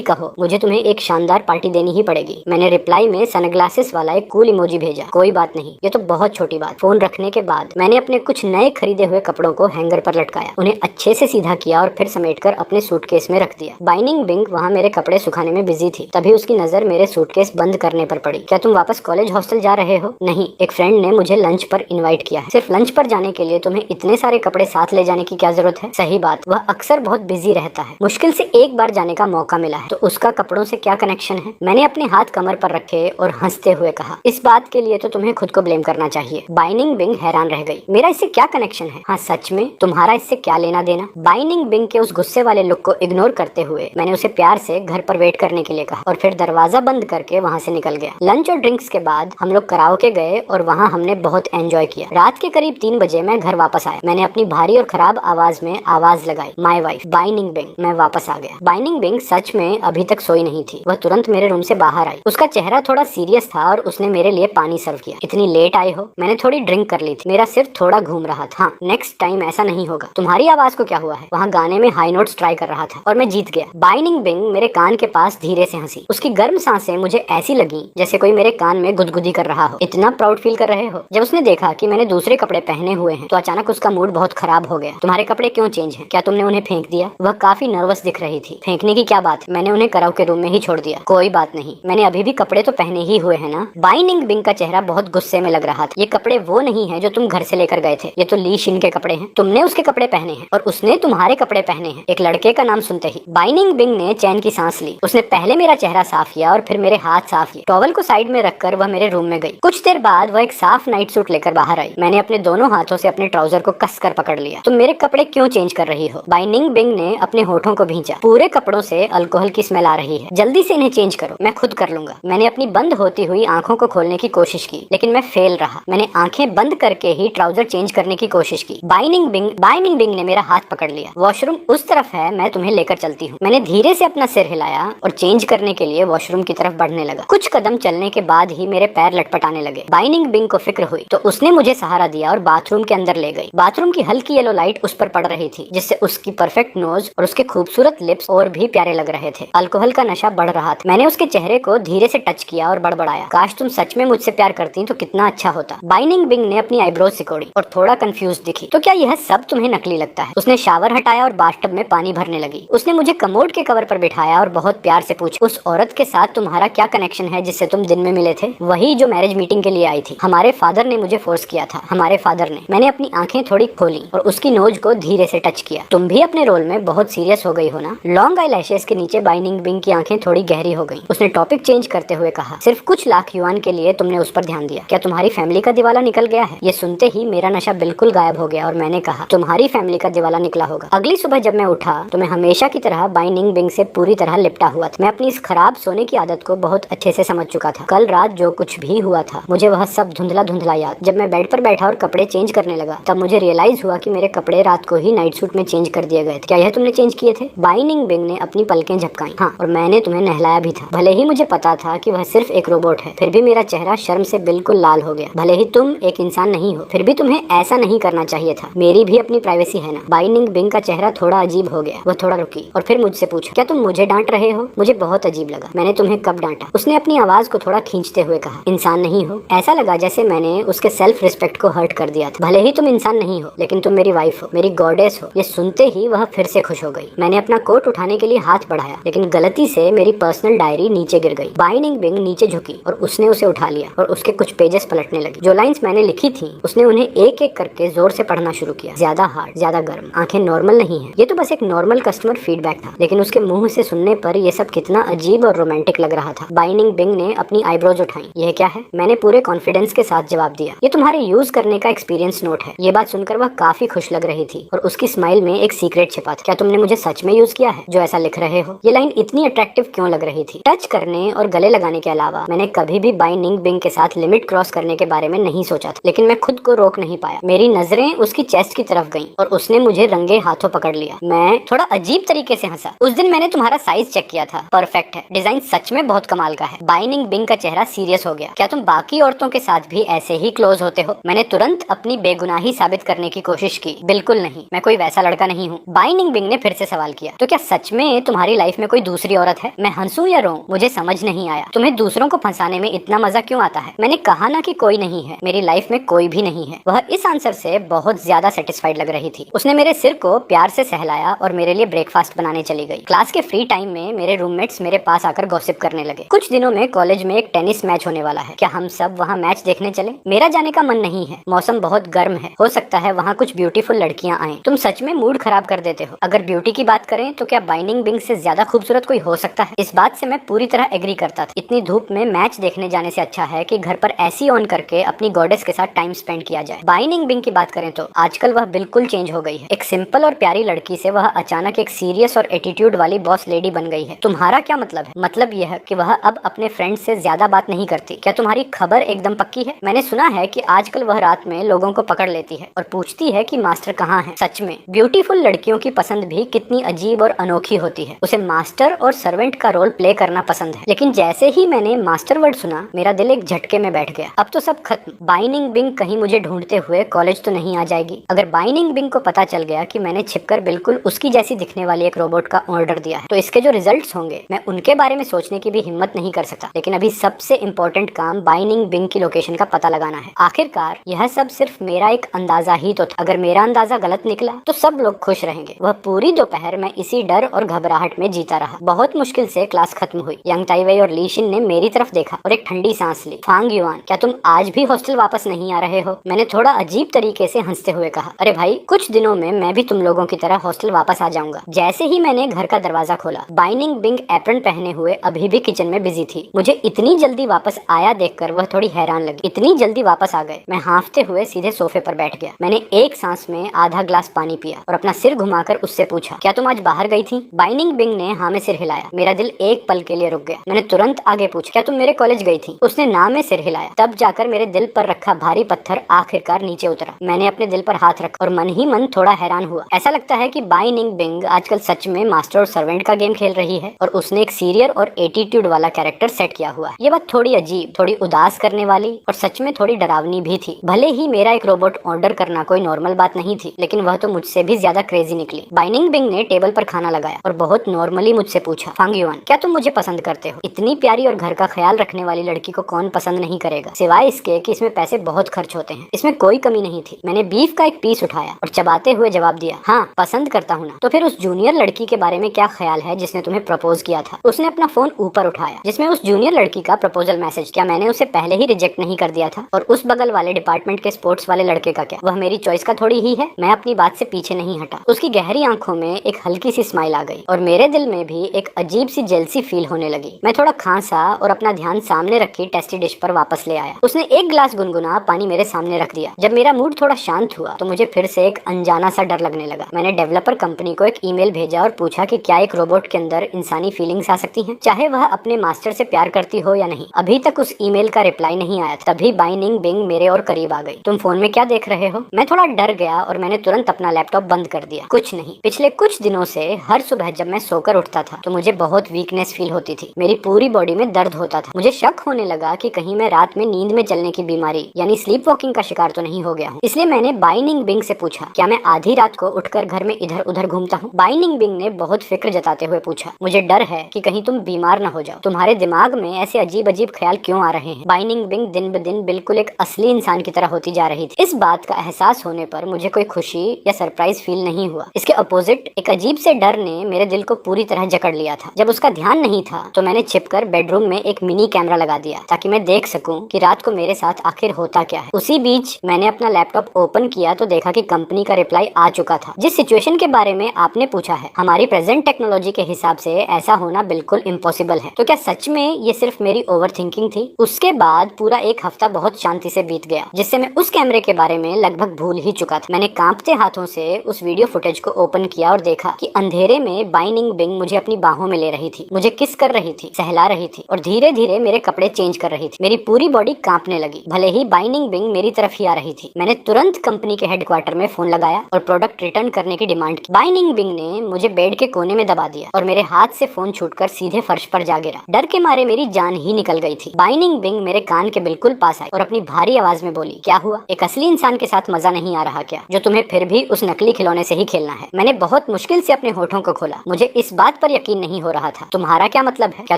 कहो, मुझे तुम्हें एक शानदार पार्टी देनी ही पड़ेगी। मैंने रिप्लाई में सनग्लासेस वाला एक कूल इमोजी भेजा। कोई बात नहीं, ये तो बहुत छोटी बात। फोन रखने के बाद मैंने अपने कुछ नए खरीदे हुए कपड़ों को हैंगर पर लटकाया, उन्हें अच्छे से सीधा किया और फिर समेटकर अपने सूटकेस में रख दिया। बाइनिंग बिंग वहाँ मेरे कपड़े सुखाने में बिजी थी। तभी उसकी नजर मेरे सूटकेस बंद करने पर पड़ी। क्या तुम वापस कॉलेज हॉस्टल जा रहे हो? नहीं, एक फ्रेंड ने मुझे लंच पर इनवाइट किया है। सिर्फ लंच पर जाने के लिए तुम्हें इतने सारे कपड़े साथ ले जाने की क्या जरूरत है? सही बात, वह अक्सर बहुत बिजी रहता है। मुश्किल से एक बार जाने का मौका मिला है, तो उसका कपड़ों से क्या कनेक्शन है? मैंने अपने हाथ कमर पर रखे और हंसते हुए कहा, इस बात के लिए तो तुम्हें खुद को ब्लेम करना चाहिए। बाइनिंग बिंग हैरान रह गई। मेरा इससे क्या कनेक्शन है? हाँ सच में, तुम्हारा इससे क्या लेना देना? बाइनिंग बिंग के उस गुस्से वाले लुक को इग्नोर करते हुए मैंने उसे प्यार से घर पर वेट करने के लिए कहा और फिर दरवाजा बंद करके वहाँ से निकल गया। लंच और ड्रिंक्स के बाद हम लोग कराओके गए और वहाँ हमने बहुत एंजॉय किया। रात के करीब 3 बजे मैं घर वापस आया। मैंने अपनी भारी और खराब आवाज में आवाज लगाई, माय वाइफ बाइनिंग बिंग। मैं वापस आ गया। बाइनिंग बिंग सच में अभी तक सोई नहीं थी। वह तुरंत मेरे रूम से बाहर आई। उसका चेहरा थोड़ा सीरियस था और उसने मेरे लिए पानी सर्व किया। इतनी लेट आए हो? मैंने थोड़ी ड्रिंक कर ली थी, मेरा सिर थोड़ा घूम रहा था। नेक्स्ट टाइम ऐसा नहीं होगा। तुम्हारी आवाज को क्या हुआ है? वहाँ गाने में हाई नोट्स ट्राई कर रहा था और मैं जीत गया। बाइनिंग बिंग मेरे कान के पास धीरे से हंसी। उसकी गर्म सांसें मुझे ऐसी लगी जैसे कोई मेरे कान में गुदगुदी कर रहा हो। इतना प्राउड फील कर रहे हो? जब उसने देखा कि मैंने दूसरे कपड़े पहने हुए हैं तो अचानक उसका मूड बहुत खराब हो गया। तुम्हारे कपड़े क्यों चेंज हैं? क्या तुमने उन्हें फेंक दिया? वह काफी नर्वस दिख रही थी। फेंकने की क्या बात, मैंने उन्हें कराओके रूम में ही छोड़ दिया। कोई बात नहीं, मैंने अभी भी कपड़े तो पहने ही हुए हैं ना। बाइनिंग बिंग का चेहरा बहुत गुस्से में लग रहा था। ये कपड़े वो नहीं है जो तुम घर से लेकर गए थे, ये तो ली शिन के कपड़े हैं। तुमने उसके कपड़े पहने हैं और उसने तुम्हारे कपड़े पहने हैं। एक लड़के का नाम सुनते ही बाइनिंग बिंग ने चैन की सांस ली। उसने पहले मेरा चेहरा साफ किया और फिर मेरे हाथ साफ किए। टॉवल को साइड में रखकर वह मेरे रूम में गई। कुछ देर बाद वह एक साफ नाइट सूट लेकर बाहर आई। मैंने अपने दोनों हाथों से अपने ट्राउजर को कसकर पकड़ लिया। तुम मेरे कपड़े क्यों चेंज कर रही हो? बाइनिंग बिंग ने अपने होठों को भींचा। पूरे कपड़ों से अल्कोहल की स्मेल आ रही है, जल्दी से इन्हें चेंज करो, मैं खुद कर लूंगा। मैंने अपनी बंद होती हुई आंखों को खोलने की कोशिश की, लेकिन मैं फेल रहा। मैंने आंखें बंद करके ही ट्राउजर चेंज करने की कोशिश की। बाइनिंग बिंग ने मेरा हाथ पकड़ लिया। वॉशरूम उस तरफ है, मैं तुम्हें लेकर चलती हूँ। मैंने धीरे से अपना सिर हिलाया और चेंज करने के लिए वॉशरूम की तरफ बढ़ने लगा। कुछ कदम चलने के बाद ही मेरे पैर लटपटाने लगे। बाइनिंग बिंग को फिक्र हुई तो उसने मुझे सहारा दिया और बाथरूम के अंदर ले गई। बाथरूम की हल्की येलो लाइट उस पर पड़ रही थी, जिससे उसकी परफेक्ट नोज और उसके खूबसूरत लिप्स और भी प्यारे लग रहे थे। अल्कोहल का नशा बढ़ रहा था। मैंने उसके चेहरे को धीरे से टच किया और बड़बड़ाया, काश तुम सच में मुझसे प्यार करती तो कितना अच्छा होता। बाइनिंग बिंग ने अपनी आईब्रोज सिकोड़ी और थोड़ा कंफ्यूज दिखी। तो क्या यह सब तुम्हें नकली लगता है? उसने शावर हटाया और बाथटब में पानी भरने लगी। उसने मुझे कमोड के कवर पर बिठाया और बहुत प्यार से पूछा, उस औरत के साथ तुम्हारा क्या कनेक्शन है जिससे तुम दिन में मिले थे? वही जो मैरिज मीटिंग के लिए आई थी। हमारे फादर ने मुझे फोर्स किया था। हमारे फादर ने। मैंने अपनी आंखें थोड़ी खोली और उसकी नोज को धीरे से टच किया। तुम भी अपने रोल में बहुत सीरियस हो गई हो ना? लॉन्ग आई लैशेस के नीचे बाइनिंग बिंग की आंखें थोड़ी गहरी हो गई। उसने टॉपिक चेंज करते हुए कहा, सिर्फ कुछ लाख युआन के लिए तुमने उस पर ध्यान दिया। क्या तुम्हारी फैमिली का दिवाला निकल गया है? ये सुनते ही मेरा नशा बिल्कुल गायब हो गया और मैंने कहा, तुम्हारी फैमिली का दिवाला निकला होगा। अगली सुबह जब मैं उठा तो मैं हमेशा की तरह बाइनिंग बिंग से पूरी तरह लिपटा हुआ था। मैं अपनी इस खराब सोने की आदत को बहुत अच्छे से समझ चुका था। कल रात जो कुछ भी हुआ था मुझे वह सब धुंधला धुंधला याद। जब मैं बेड पर बैठा और कपड़े चेंज करने लगा तब मुझे रियलाइज हुआ कि मेरे कपड़े रात को ही नाइट सूट में चेंज कर दिए गए थे। क्या यह तुमने चेंज किए थे? बाइनिंग बिंग ने अपनी पलकें झपकाई। हाँ, और मैंने तुम्हें नहलाया भी था। भले ही मुझे पता था कि वह सिर्फ एक रोबोट है, फिर भी मेरा चेहरा शर्म से बिल्कुल लाल हो गया। भले ही तुम एक इंसान नहीं हो, फिर भी तुम्हें ऐसा नहीं करना चाहिए था। मेरी भी अपनी प्राइवेसी है ना। बाइनिंग बिंग का चेहरा थोड़ा अजीब हो गया। वह थोड़ा रुकी और फिर मुझसे पूछा, क्या तुम मुझे डांट रहे हो? मुझे बहुत अजीब लगा। मैंने तुम्हें कब डांटा? उसने अपनी आवाज को थोड़ा खींचते हुए कहा, इंसान नहीं हो? ऐसा लगा जैसे मैंने उसके सेल्फ रिस्पेक्ट को हर्ट कर दिया था। भले ही तुम इंसान नहीं हो, लेकिन तुम मेरी वाइफ हो, मेरी गॉडेस हो। ये सुनते ही वह फिर से खुश हो गई। मैंने अपना कोट उठाने के लिए हाथ बढ़ाया, लेकिन गलती से मेरी पर्सनल डायरी नीचे गिर गई। बाइनिंग बिंग नीचे झुकी और उसने उसे उठा लिया और उसके कुछ पेजेस पलटने लगे। जो लाइंस मैंने लिखी थी उसने उन्हें एक एक करके जोर से पढ़ना शुरू किया। ज्यादा हार्ड, ज्यादा गर्म, आंखें नॉर्मल नहीं है। ये तो बस एक नॉर्मल कस्टमर फीडबैक था, लेकिन उसके मुंह से सुनने पर यह सब कितना अजीब और रोमांटिक लग रहा था। बाइनिंग बिंग ने अपनी आईब्रोज उठाई। यह क्या है? मैंने पूरे कॉन्फिडेंस के साथ जवाब दिया, ये तुम्हारे यूज करने का एक्सपीरियंस नोट है। ये बात सुनकर वह काफी खुश लग रही थी और उसकी स्माइल में एक सीक्रेट छिपा था। क्या तुमने मुझे सच में यूज किया है जो ऐसा लिख रहे हो? ये लाइन इतनी अट्रैक्टिव क्यों लग रही थी? टच करने और गले लगाने के अलावा मैंने कभी भी बाइनिंग बिंग के साथ लिमिट क्रॉस करने के बारे में नहीं सोचा था, लेकिन मैं खुद को रोक नहीं पाया। मेरी नजरें उसकी चेस्ट की तरफ गईं और उसने मुझे रंगे हाथों पकड़ लिया। मैं थोड़ा अजीब तरीके से हंसा। उस दिन मैंने तुम्हारा साइज चेक किया था, परफेक्ट है। डिजाइन सच में बहुत कमाल का है। बाइनिंग बिंग का चेहरा सीरियस हो गया। क्या तुम बाकी औरतों के साथ भी ऐसे ही क्लोज होते हो? मैंने तुरंत अपनी बेगुनाही साबित करने की कोशिश की। बिल्कुल नहीं, मैं कोई वैसा लड़का नहीं हूँ। बाइनिंग बिंग ने फिर से सवाल किया, तो क्या सच में तुम्हारी लाइफ में कोई दूसरी औरत है? मैं हंसूं या रोऊं मुझे समझ नहीं आया। तुम्हें दूसरों को फंसाने में इतना मजा क्यों आता है? मैंने कहा ना कि कोई नहीं है, मेरी लाइफ में कोई भी नहीं है। वह इस आंसर से बहुत ज्यादा सेटिस्फाइड लग रही थी। उसने मेरे सिर को प्यार से सहलाया और मेरे लिए ब्रेकफास्ट बनाने चली गई। क्लास के फ्री टाइम में मेरे रूममेट्स मेरे पास आकर गॉसिप करने लगे। कुछ दिनों में कॉलेज में एक टेनिस मैच होने वाला है, क्या हम सब वहाँ मैच देखने चले? मेरा जाने का मन नहीं है, मौसम बहुत गर्म है, हो सकता है वहाँ कुछ ब्यूटीफुल लड़कियाँ आए। तुम सच में मूड खराब कर देते हो। अगर ब्यूटी की बात करें तो क्या बाइनिंग बिंग से ज्यादा खूबसूरत कोई हो सकता है? इस बात से मैं पूरी तरह एग्री करता था। इतनी धूप में मैच देखने जाने से अच्छा है कि घर पर एसी ऑन करके अपनी गॉडेस के साथ टाइम स्पेंड किया जाए। बाइनिंग बिंग की बात करें तो आजकल वह बिल्कुल चेंज हो गई है। एक सिंपल और प्यारी लड़की से वह अचानक एक सीरियस और एटीट्यूड वाली बॉस लेडी बन गई है। तुम्हारा क्या मतलब है? मतलब यह है कि वह अब अपने फ्रेंड से ज्यादा बात नहीं करती। क्या तुम्हारी खबर एकदम पक्की है? मैंने सुना है कि आजकल वह रात में लोगों को पकड़ लेती है और पूछती है कि मास्टर कहाँ है। सच में ब्यूटीफुल लड़कियों की पसंद भी कितनी अजीब और अनोखी होती है। उसे मास्टर और सर्वेंट का रोल प्ले करना पसंद है, लेकिन जैसे ही मैंने मास्टर वर्ड सुना मेरा दिल एक झटके में बैठ गया। अब तो सब खत्म। बाइनिंग बिंग कहीं मुझे ढूंढते हुए कॉलेज तो नहीं आ जाएगी? अगर बाइनिंग बिंग को पता चल गया कि मैंने छिपकर बिल्कुल उसकी जैसी दिखने वाली एक रोबोट का ऑर्डर दिया है तो इसके जो रिजल्ट्स होंगे मैं उनके बारे में सोचने की भी हिम्मत नहीं कर सकता। लेकिन अभी सबसे इम्पोर्टेंट काम बाइनिंग बिंग की लोकेशन का पता लगाना है। आखिरकार यह सब सिर्फ मेरा एक अंदाजा ही तो था। अगर मेरा अंदाजा गलत निकला तो सब लोग खुश रहेंगे। वह पूरी दोपहर मैं इसी डर और घबराहट में जीता रहा। बहुत मुश्किल से क्लास खत्म हुई। यांग ताइवेई और ली शिन ने मेरी तरफ देखा और एक ठंडी सांस ली। फांग युआन, क्या तुम आज भी हॉस्टल वापस नहीं आ रहे हो? मैंने थोड़ा अजीब तरीके से हंसते हुए कहा। अरे भाई, कुछ दिनों में मैं भी तुम लोगों की तरह हॉस्टल वापस आ जाऊंगा। जैसे ही मैंने घर का दरवाजा खोला बाइनिंग बिंग एप्रन पहने हुए अभी भी किचन में बिजी थी। मुझे इतनी जल्दी वापस आया देखकर वह थोड़ी हैरान लगी। इतनी जल्दी वापस आ गए? मैं हांफते हुए सीधे सोफे पर बैठ गया। मैंने एक सांस में आधा ग्लास पानी पिया और अपना सिर घुमाकर उससे पूछा, क्या तुम आज बाहर गई थी? बाइनिंग बिंग ने हाँ में सिर हिलाया। मेरा दिल एक पल के लिए रुक गया। मैंने तुरंत आगे पूछा, क्या तुम मेरे कॉलेज गई थी? उसने ना में सिर हिलाया। तब जाकर मेरे दिल पर रखा भारी पत्थर आखिरकार नीचे उतरा। मैंने अपने दिल पर हाथ रखा और मन ही मन थोड़ा हैरान हुआ। ऐसा लगता है कि बाइनिंग बिंग आजकल सच में मास्टर और सर्वेंट का गेम खेल रही है और उसने एक सीरियर और एटीट्यूड वाला कैरेक्टर सेट किया हुआ है। ये बात थोड़ी अजीब, थोड़ी उदास करने वाली और सच में थोड़ी डरावनी भी थी। भले ही मेरा एक रोबोट ऑर्डर करना कोई नॉर्मल बात नहीं थी, लेकिन वह तो मुझसे भी ज्यादा क्रेजी निकली। बाइनिंग बिंग ने टेबल पर खाना लगाया और बहुत नॉर्मली मुझसे पूछा, फांग युआन, क्या तुम मुझे पसंद करते हो? इतनी प्यारी और घर का ख्याल रखने वाली लड़की को कौन पसंद नहीं करेगा, सिवाय इसके कि इसमें पैसे बहुत खर्च होते हैं। इसमें कोई कमी नहीं थी। मैंने बीफ का एक पीस उठाया और चबाते हुए जवाब दिया, हाँ पसंद करता हूँ ना। तो फिर उस जूनियर लड़की के बारे में क्या ख्याल है जिसने तुम्हें प्रपोज किया था? उसने अपना फोन ऊपर उठाया जिसमें उस जूनियर लड़की का प्रपोजल मैसेज। क्या मैंने उसे पहले ही रिजेक्ट नहीं कर दिया था? और उस बगल वाले डिपार्टमेंट के स्पोर्ट्स वाले लड़के का क्या? वह मेरी चॉइस का थोड़ी ही है। मैं अपनी बात से पीछे नहीं हटा। उसकी गहरी आंखों में एक हल्की सी स्माइल आ गई और मेरे दिल में भी एक अजीब सी जेलसी फील होने लगी। मैं थोड़ा खांसा और अपना ध्यान सामने रखी टेस्टी डिश पर वापस ले आया। उसने एक गिलास गुनगुना पानी मेरे सामने रख दिया। जब मेरा मूड थोड़ा शांत हुआ तो मुझे फिर से एक अनजाना सा डर लगने लगा। मैंने डेवलपर कंपनी को एक ईमेल भेजा और पूछा कि क्या एक रोबोट के अंदर इंसानी फीलिंग्स आ सकती हैं, चाहे वह अपने मास्टर से प्यार करती हो या नहीं। अभी तक उस ईमेल का रिप्लाई नहीं आया था। तभी बाइनिंग बिंग मेरे और करीब आ गई। तुम फोन में क्या देख रहे हो? मैं थोड़ा डर गया और मैंने तुरंत अपना लैपटॉप बंद कर दिया। कुछ नहीं। पिछले कुछ दिनों से हर सुबह जब मैं सोकर उठता था तो मुझे बहुत वीकनेस फील होती थी। मेरी पूरी बॉडी में दर्द होता था। मुझे शक होने लगा कि कहीं मैं रात में नींद में चलने की बीमारी यानी स्लीप वॉकिंग का शिकार तो नहीं हो गया हूँ। इसलिए मैंने बाइनिंग बिंग से पूछा, क्या मैं आधी रात को उठकर घर में इधर उधर घूमता हूँ? बाइनिंग बिंग ने बहुत फिक्र जताते हुए पूछा, मुझे डर है कि कहीं तुम बीमार न हो जाओ। तुम्हारे दिमाग में ऐसे अजीब अजीब ख्याल क्यों आ रहे हैं? बाइनिंग बिंग दिन ब दिन बिल्कुल एक असली इंसान की तरह होती जा रही थी। इस बात का एहसास होने पर मुझे कोई खुशी या सरप्राइज फील नहीं हुआ। इसके अपोजिट एक अजीब से डर ने मेरे दिल को पूरी तरह जकड़ लिया था। जब उसका ध्यान नहीं था तो मैंने छिपकर बेडरूम में एक मिनी कैमरा लगा दिया ताकि मैं देख सकूं कि रात को मेरे साथ आखिर होता क्या है। उसी बीच मैंने अपना लैपटॉप ओपन किया तो देखा कि कंपनी का रिप्लाई आ चुका था। जिस सिचुएशन के बारे में आपने पूछा है, हमारी प्रेजेंट टेक्नोलॉजी के हिसाब से ऐसा होना बिल्कुल इम्पॉसिबल है। तो क्या सच में ये सिर्फ मेरी ओवर थिंकिंग थी? उसके बाद पूरा एक हफ्ता बहुत शांति से बीत गया जिससे मैं उस कैमरे के बारे में लगभग भूल ही चुका था। मैंने कांपते हाथों से उस वीडियो फुटेज को ओपन किया और देखा कि अंधेरे में बाइनिंग बिंग मुझे अपनी बाहों में ले रही थी, मुझे किस कर रही थी, सहला रही थी और धीरे धीरे मेरे कपड़े चेंज कर रही थी। मेरी पूरी बॉडी कांपने लगी, भले ही बाइनिंग बिंग मेरी तरफ ही आ रही थी। मैंने तुरंत कंपनी के हेडक्वार्टर में फोन लगाया और प्रोडक्ट रिटर्न करने की डिमांड की। बाइनिंग बिंग ने मुझे बेड के कोने में दबा दिया और मेरे हाथ से फोन छूटकर सीधे फर्श पर जा गिरा। डर के मारे मेरी जान ही निकल गई थी। बाइनिंग बिंग मेरे कान के बिल्कुल पास आई और अपनी भारी आवाज में बोली, क्या हुआ? एक असली इंसान के साथ मजा नहीं आ रहा क्या, जो तुम्हें फिर भी भी उस नकली खिलौने से ही खेलना है। मैंने बहुत मुश्किल से अपने होठों को खोला। मुझे इस बात पर यकीन नहीं हो रहा था। तुम्हारा क्या मतलब है? क्या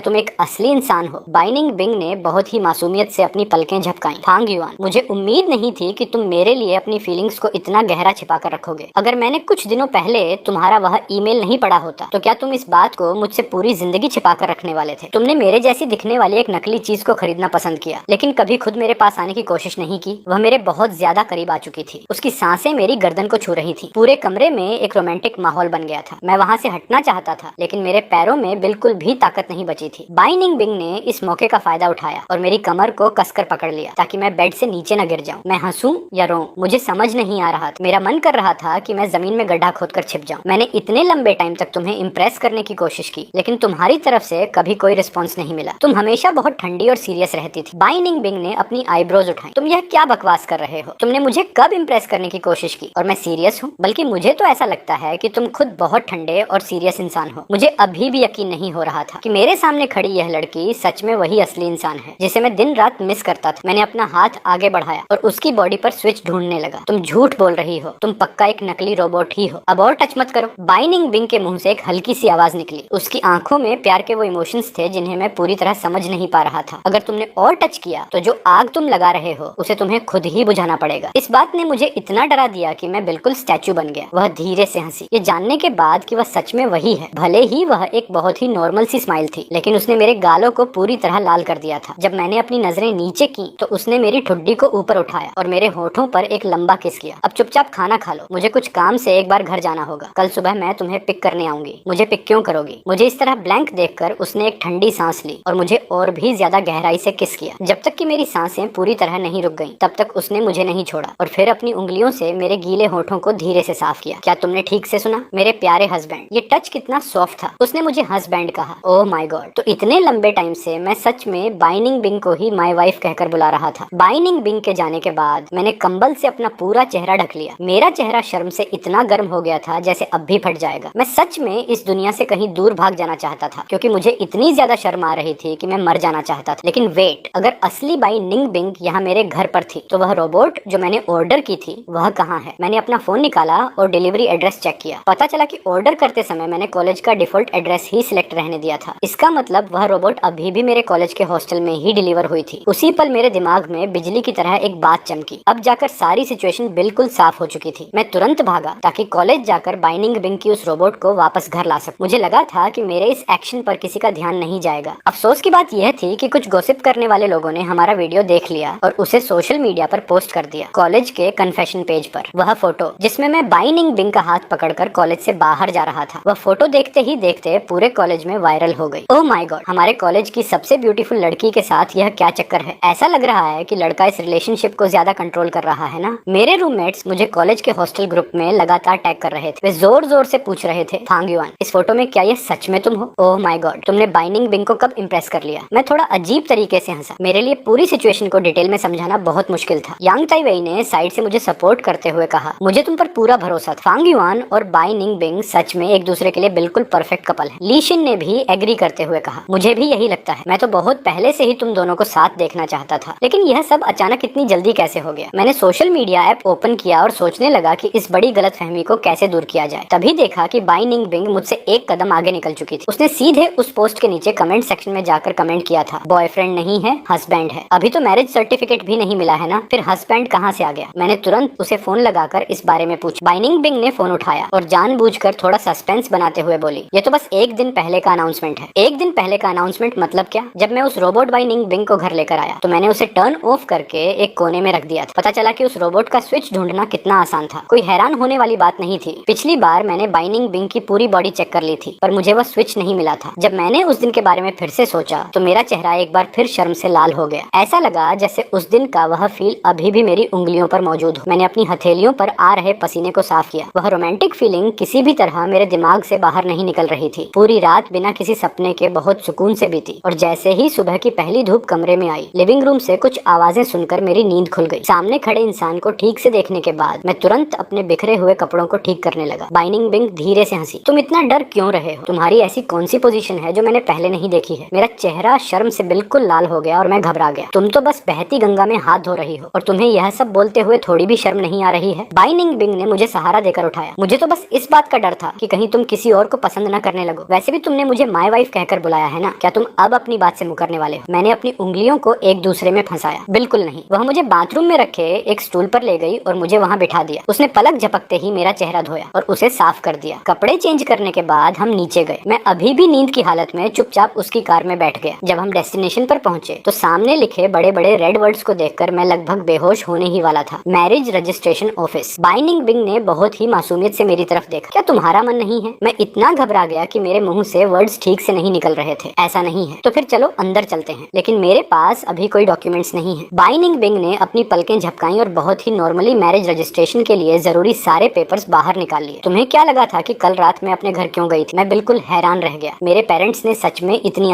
तुम एक असली इंसान हो? बाइनिंग बिंग ने बहुत ही मासूमियत से अपनी पलकें झपकाई। फांग युआन, मुझे उम्मीद नहीं थी कि तुम मेरे लिए अपनी फीलिंग्स को इतना गहरा छिपा कर रखोगे। अगर मैंने कुछ दिनों पहले तुम्हारा वह ईमेल नहीं पढ़ा होता तो क्या तुम इस बात को मुझसे पूरी जिंदगी छिपा कर रखने वाले थे? तुमने मेरे जैसी दिखने वाली एक नकली चीज को खरीदना पसंद किया, लेकिन कभी खुद मेरे पास आने की कोशिश नहीं की। वह मेरे बहुत ज्यादा करीब आ चुकी थी। उसकी सांसें मेरी गर्दन को छू रही थी। पूरे कमरे में एक रोमांटिक माहौल बन गया था। मैं वहाँ से हटना चाहता था, लेकिन मेरे पैरों में बिल्कुल भी ताकत नहीं बची थी। बाइनिंग बिंग ने इस मौके का फायदा उठाया और मेरी कमर को कसकर पकड़ लिया ताकि मैं बेड से नीचे न गिर जाऊं। मैं हंसूं या रोऊं, मुझे समझ नहीं आ रहा था। मेरा मन कर रहा था कि मैं जमीन में गड्ढा खोदकर छिप जाऊं। मैंने इतने लंबे टाइम तक तुम्हें इम्प्रेस करने की कोशिश की, लेकिन तुम्हारी तरफ से कभी कोई रिस्पॉन्स नहीं मिला। तुम हमेशा बहुत ठंडी और सीरियस रहती थी। बाइनिंग बिंग ने अपनी आईब्रोज उठाई। तुम यह क्या बकवास कर रहे हो? तुमने मुझे कब इम्प्रेस करने की कोशिश की? और मैं सीरियस हूँ? बल्कि मुझे तो ऐसा लगता है कि तुम खुद बहुत ठंडे और सीरियस इंसान हो। मुझे अभी भी यकीन नहीं हो रहा था कि मेरे सामने खड़ी यह लड़की सच में वही असली इंसान है जिसे मैं दिन रात मिस करता था। मैंने अपना हाथ आगे बढ़ाया और उसकी बॉडी पर स्विच ढूंढने लगा। तुम झूठ बोल रही हो। तुम पक्का एक नकली रोबोट ही हो। अब और टच मत करो। बाइनिंग बिंग के मुंह से एक हल्की सी आवाज निकली। उसकी आंखों में प्यार के वो इमोशंस थे जिन्हें मैं पूरी तरह समझ नहीं पा रहा था। अगर तुमने और टच किया तो जो आग तुम लगा रहे हो उसे तुम्हें खुद ही बुझाना पड़ेगा। इस बात ने मुझे इतना डरा दिया कि मैं बिल्कुल स्टैचू बन गया। वह धीरे से हंसी, ये जानने के बाद कि वह सच में वही है। भले ही वह एक बहुत ही नॉर्मल सी स्माइल थी, लेकिन उसने मेरे गालों को पूरी तरह लाल कर दिया था। जब मैंने अपनी नजरें नीचे की तो उसने मेरी ठुड्डी को ऊपर उठाया और मेरे होठों पर एक लंबा किस किया। अब चुपचाप खाना खा लो, मुझे कुछ काम से एक बार घर जाना होगा। कल सुबह मैं तुम्हें पिक करने आऊंगी। मुझे पिक क्यों करोगी? मुझे इस तरह ब्लैंक देखकर उसने एक ठंडी सांस ली और मुझे और भी ज्यादा गहराई से किस किया। जब तक कि मेरी सांसें पूरी तरह नहीं रुक गईं, तब तक उसने मुझे नहीं छोड़ा और फिर अपनी उंगलियों से मेरे गीले होठों को धीरे से साफ किया। क्या तुमने ठीक से सुना? मेरे प्यारे हस्बैंड। ये टच कितना सॉफ्ट था। उसने मुझे हस्बैंड कहा। Oh my God. तो इतने लंबे टाइम से मैं सच में बाइनिंग बिंग को ही माय वाइफ कहकर बुला रहा था। बाइनिंग बिंग के जाने के बाद मैंने कंबल से अपना पूरा चेहरा ढक लिया। मेरा चेहरा शर्म से इतना गर्म हो गया था जैसे अब भी फट जाएगा। मैं सच में इस दुनिया से कहीं दूर भाग जाना चाहता था, क्योंकि मुझे इतनी ज्यादा शर्म आ रही थी कि मैं मर जाना चाहता था। लेकिन वेट, अगर असली बाइनिंग बिंग यहाँ मेरे घर पर थी तो वह रोबोट जो मैंने ऑर्डर की थी वह कहाँ है? मैंने अपना फोन निकाला और डिलीवरी एड्रेस चेक किया। पता चला कि ऑर्डर करते समय मैंने कॉलेज का डिफॉल्ट एड्रेस ही सिलेक्ट रहने दिया था। इसका मतलब वह रोबोट अभी भी मेरे कॉलेज के हॉस्टल में ही डिलीवर हुई थी। उसी पल मेरे दिमाग में बिजली की तरह एक बात चमकी। अब जाकर सारी सिचुएशन बिल्कुल साफ हो चुकी थी। मैं तुरंत भागा ताकि कॉलेज जाकर बाइनिंग बिंग की उस रोबोट को वापस घर ला सकूं। मुझे लगा था कि मेरे इस एक्शन पर किसी का ध्यान नहीं जाएगा। अफसोस की बात यह थी कि कुछ गॉसिप करने वाले लोगों ने हमारा वीडियो देख लिया और उसे सोशल मीडिया पर पोस्ट कर दिया, कॉलेज के कन्फेशन पेज पर। वह फोटो जिसमें मैं बाइनिंग बिंग का हाथ पकड़कर कॉलेज से बाहर जा रहा था, वह फोटो देखते ही देखते पूरे कॉलेज में वायरल हो गई। ओह माय गॉड, हमारे कॉलेज की सबसे ब्यूटीफुल लड़की के साथ यह क्या चक्कर है? ऐसा लग रहा है कि लड़का इस रिलेशनशिप को ज्यादा कंट्रोल कर रहा है ना। मेरे रूममेट्स मुझे कॉलेज के हॉस्टल ग्रुप में लगातार टैग कर रहे थे। वे जोर जोर से पूछ रहे थे, फांग युआन, इस फोटो में क्या ये सच में तुम हो? ओह माय गॉड, तुमने बाइनिंग बिंग को कब इम्प्रेस कर लिया? मैं थोड़ा अजीब तरीके से हंसा। मेरे लिए पूरी सिचुएशन को डिटेल में समझाना बहुत मुश्किल था। यांग ताइवेई ने साइड से मुझे सपोर्ट करते हुए कहा, मुझे तुम पर पूरा भरोसा था। फांग युआन और बाइनिंग बिंग सच में एक दूसरे के लिए बिल्कुल परफेक्ट कपल है। ली शिन ने भी एग्री करते हुए कहा, मुझे भी यही लगता है। मैं तो बहुत पहले से ही तुम दोनों को साथ देखना चाहता था, लेकिन यह सब अचानक इतनी जल्दी कैसे हो गया? मैंने सोशल मीडिया ऐप ओपन किया और सोचने लगा कि इस बड़ी गलतफहमी को कैसे दूर किया जाए। तभी देखा कि बाइनिंग बिंग मुझसे एक कदम आगे निकल चुकी थी। उसने सीधे उस पोस्ट के नीचे कमेंट सेक्शन में जाकर कमेंट किया था, बॉयफ्रेंड नहीं है, हस्बैंड है। अभी तो मैरिज सर्टिफिकेट भी नहीं मिला है ना, फिर हस्बैंड कहाँ से आ गया? मैंने तुरंत उसे फोन लगाकर इस बारे में पूछा। बाइनिंग बिंग ने फोन उठाया और जानबूझकर थोड़ा सस्पेंस बनाते हुए बोली, ये तो बस एक दिन पहले का अनाउंसमेंट है। एक दिन पहले का अनाउंसमेंट मतलब क्या? जब मैं उस रोबोट बाइनिंग बिंग को घर लेकर आया तो मैंने उसे टर्न ऑफ करके एक कोने में रख दिया था। पता चला कि उस रोबोट का स्विच ढूंढना कितना आसान था। कोई हैरान होने वाली बात नहीं थी। पिछली बार मैंने बाइनिंग बिंग की पूरी बॉडी चेक कर ली थी, पर मुझे वह स्विच नहीं मिला था। जब मैंने उस दिन के बारे में फिर से सोचा तो मेरा चेहरा एक बार फिर शर्म से लाल हो गया। ऐसा लगा जैसे उस दिन का वह फील अभी भी मेरी उंगलियों पर मौजूद हो। मैंने अपनी हथेलियों पर आ रहे पसीने को साफ किया। वह रोमांटिक फीलिंग किसी भी तरह मेरे दिमाग से बाहर नहीं निकल रही थी। पूरी रात बिना किसी सपने के बहुत सुकून से बीती और जैसे ही सुबह की पहली धूप कमरे में आई, लिविंग रूम से कुछ आवाजें सुनकर मेरी नींद खुल गई। सामने खड़े इंसान को ठीक से देखने के बाद मैं तुरंत अपने बिखरे हुए कपड़ों को ठीक करने लगा। बाइनिंग बिंग धीरे से हंसी, तुम इतना डर क्यों रहे हो? तुम्हारी ऐसी कौन सी पोजीशन है जो मैंने पहले नहीं देखी है? मेरा चेहरा शर्म से बिल्कुल लाल हो गया और मैं घबरा गया। तुम तो बस बहती गंगा में हाथ धो रही हो और तुम्हें यह सब बोलते हुए थोड़ी भी शर्म नहीं आ रही है? बाइनिंग बाइनिंग बिंग ने मुझे सहारा देकर उठाया। मुझे तो बस इस बात का डर था कि कहीं तुम किसी और को पसंद न करने लगो। वैसे भी तुमने मुझे माय वाइफ कहकर बुलाया है ना, क्या तुम अब अपनी बात से मुकरने वाले हो? मैंने अपनी उंगलियों को एक दूसरे में फंसाया। बिल्कुल नहीं। वह मुझे बाथरूम में रखे एक स्टूल पर ले गई और मुझे वहाँ बिठा दिया। उसने पलक झपकते ही मेरा चेहरा धोया और उसे साफ कर दिया। कपड़े चेंज करने के बाद हम नीचे गए। मैं अभी भी नींद की हालत में चुपचाप उसकी कार में बैठ गया। जब हम डेस्टिनेशन पर पहुंचे तो सामने लिखे बड़े बड़े रेड वर्ड्स को देखकर मैं लगभग बेहोश होने ही वाला था। Marriage registration office. Baining Bing ने बहुत ही मासूमियत से मेरी तरफ देखा। क्या तुम्हारा मन नहीं है? मैं इतना घबरा गया कि मेरे मुंह से वर्ड्स ठीक से नहीं निकल रहे थे। ऐसा नहीं है तो फिर चलो अंदर चलते हैं, लेकिन मेरे पास अभी कोई डॉक्यूमेंट्स नहीं है। बाइनिंग बिंग ने अपनी पलकें झपकाई और बहुत ही नॉर्मली मैरिज रजिस्ट्रेशन के लिए जरूरी सारे पेपर्स बाहर निकाल लिए। तुम्हें क्या लगा था कि कल रात मैं अपने घर क्यों गई थी? मैं बिल्कुल हैरान रह गया। मेरे पेरेंट्स ने सच में इतनी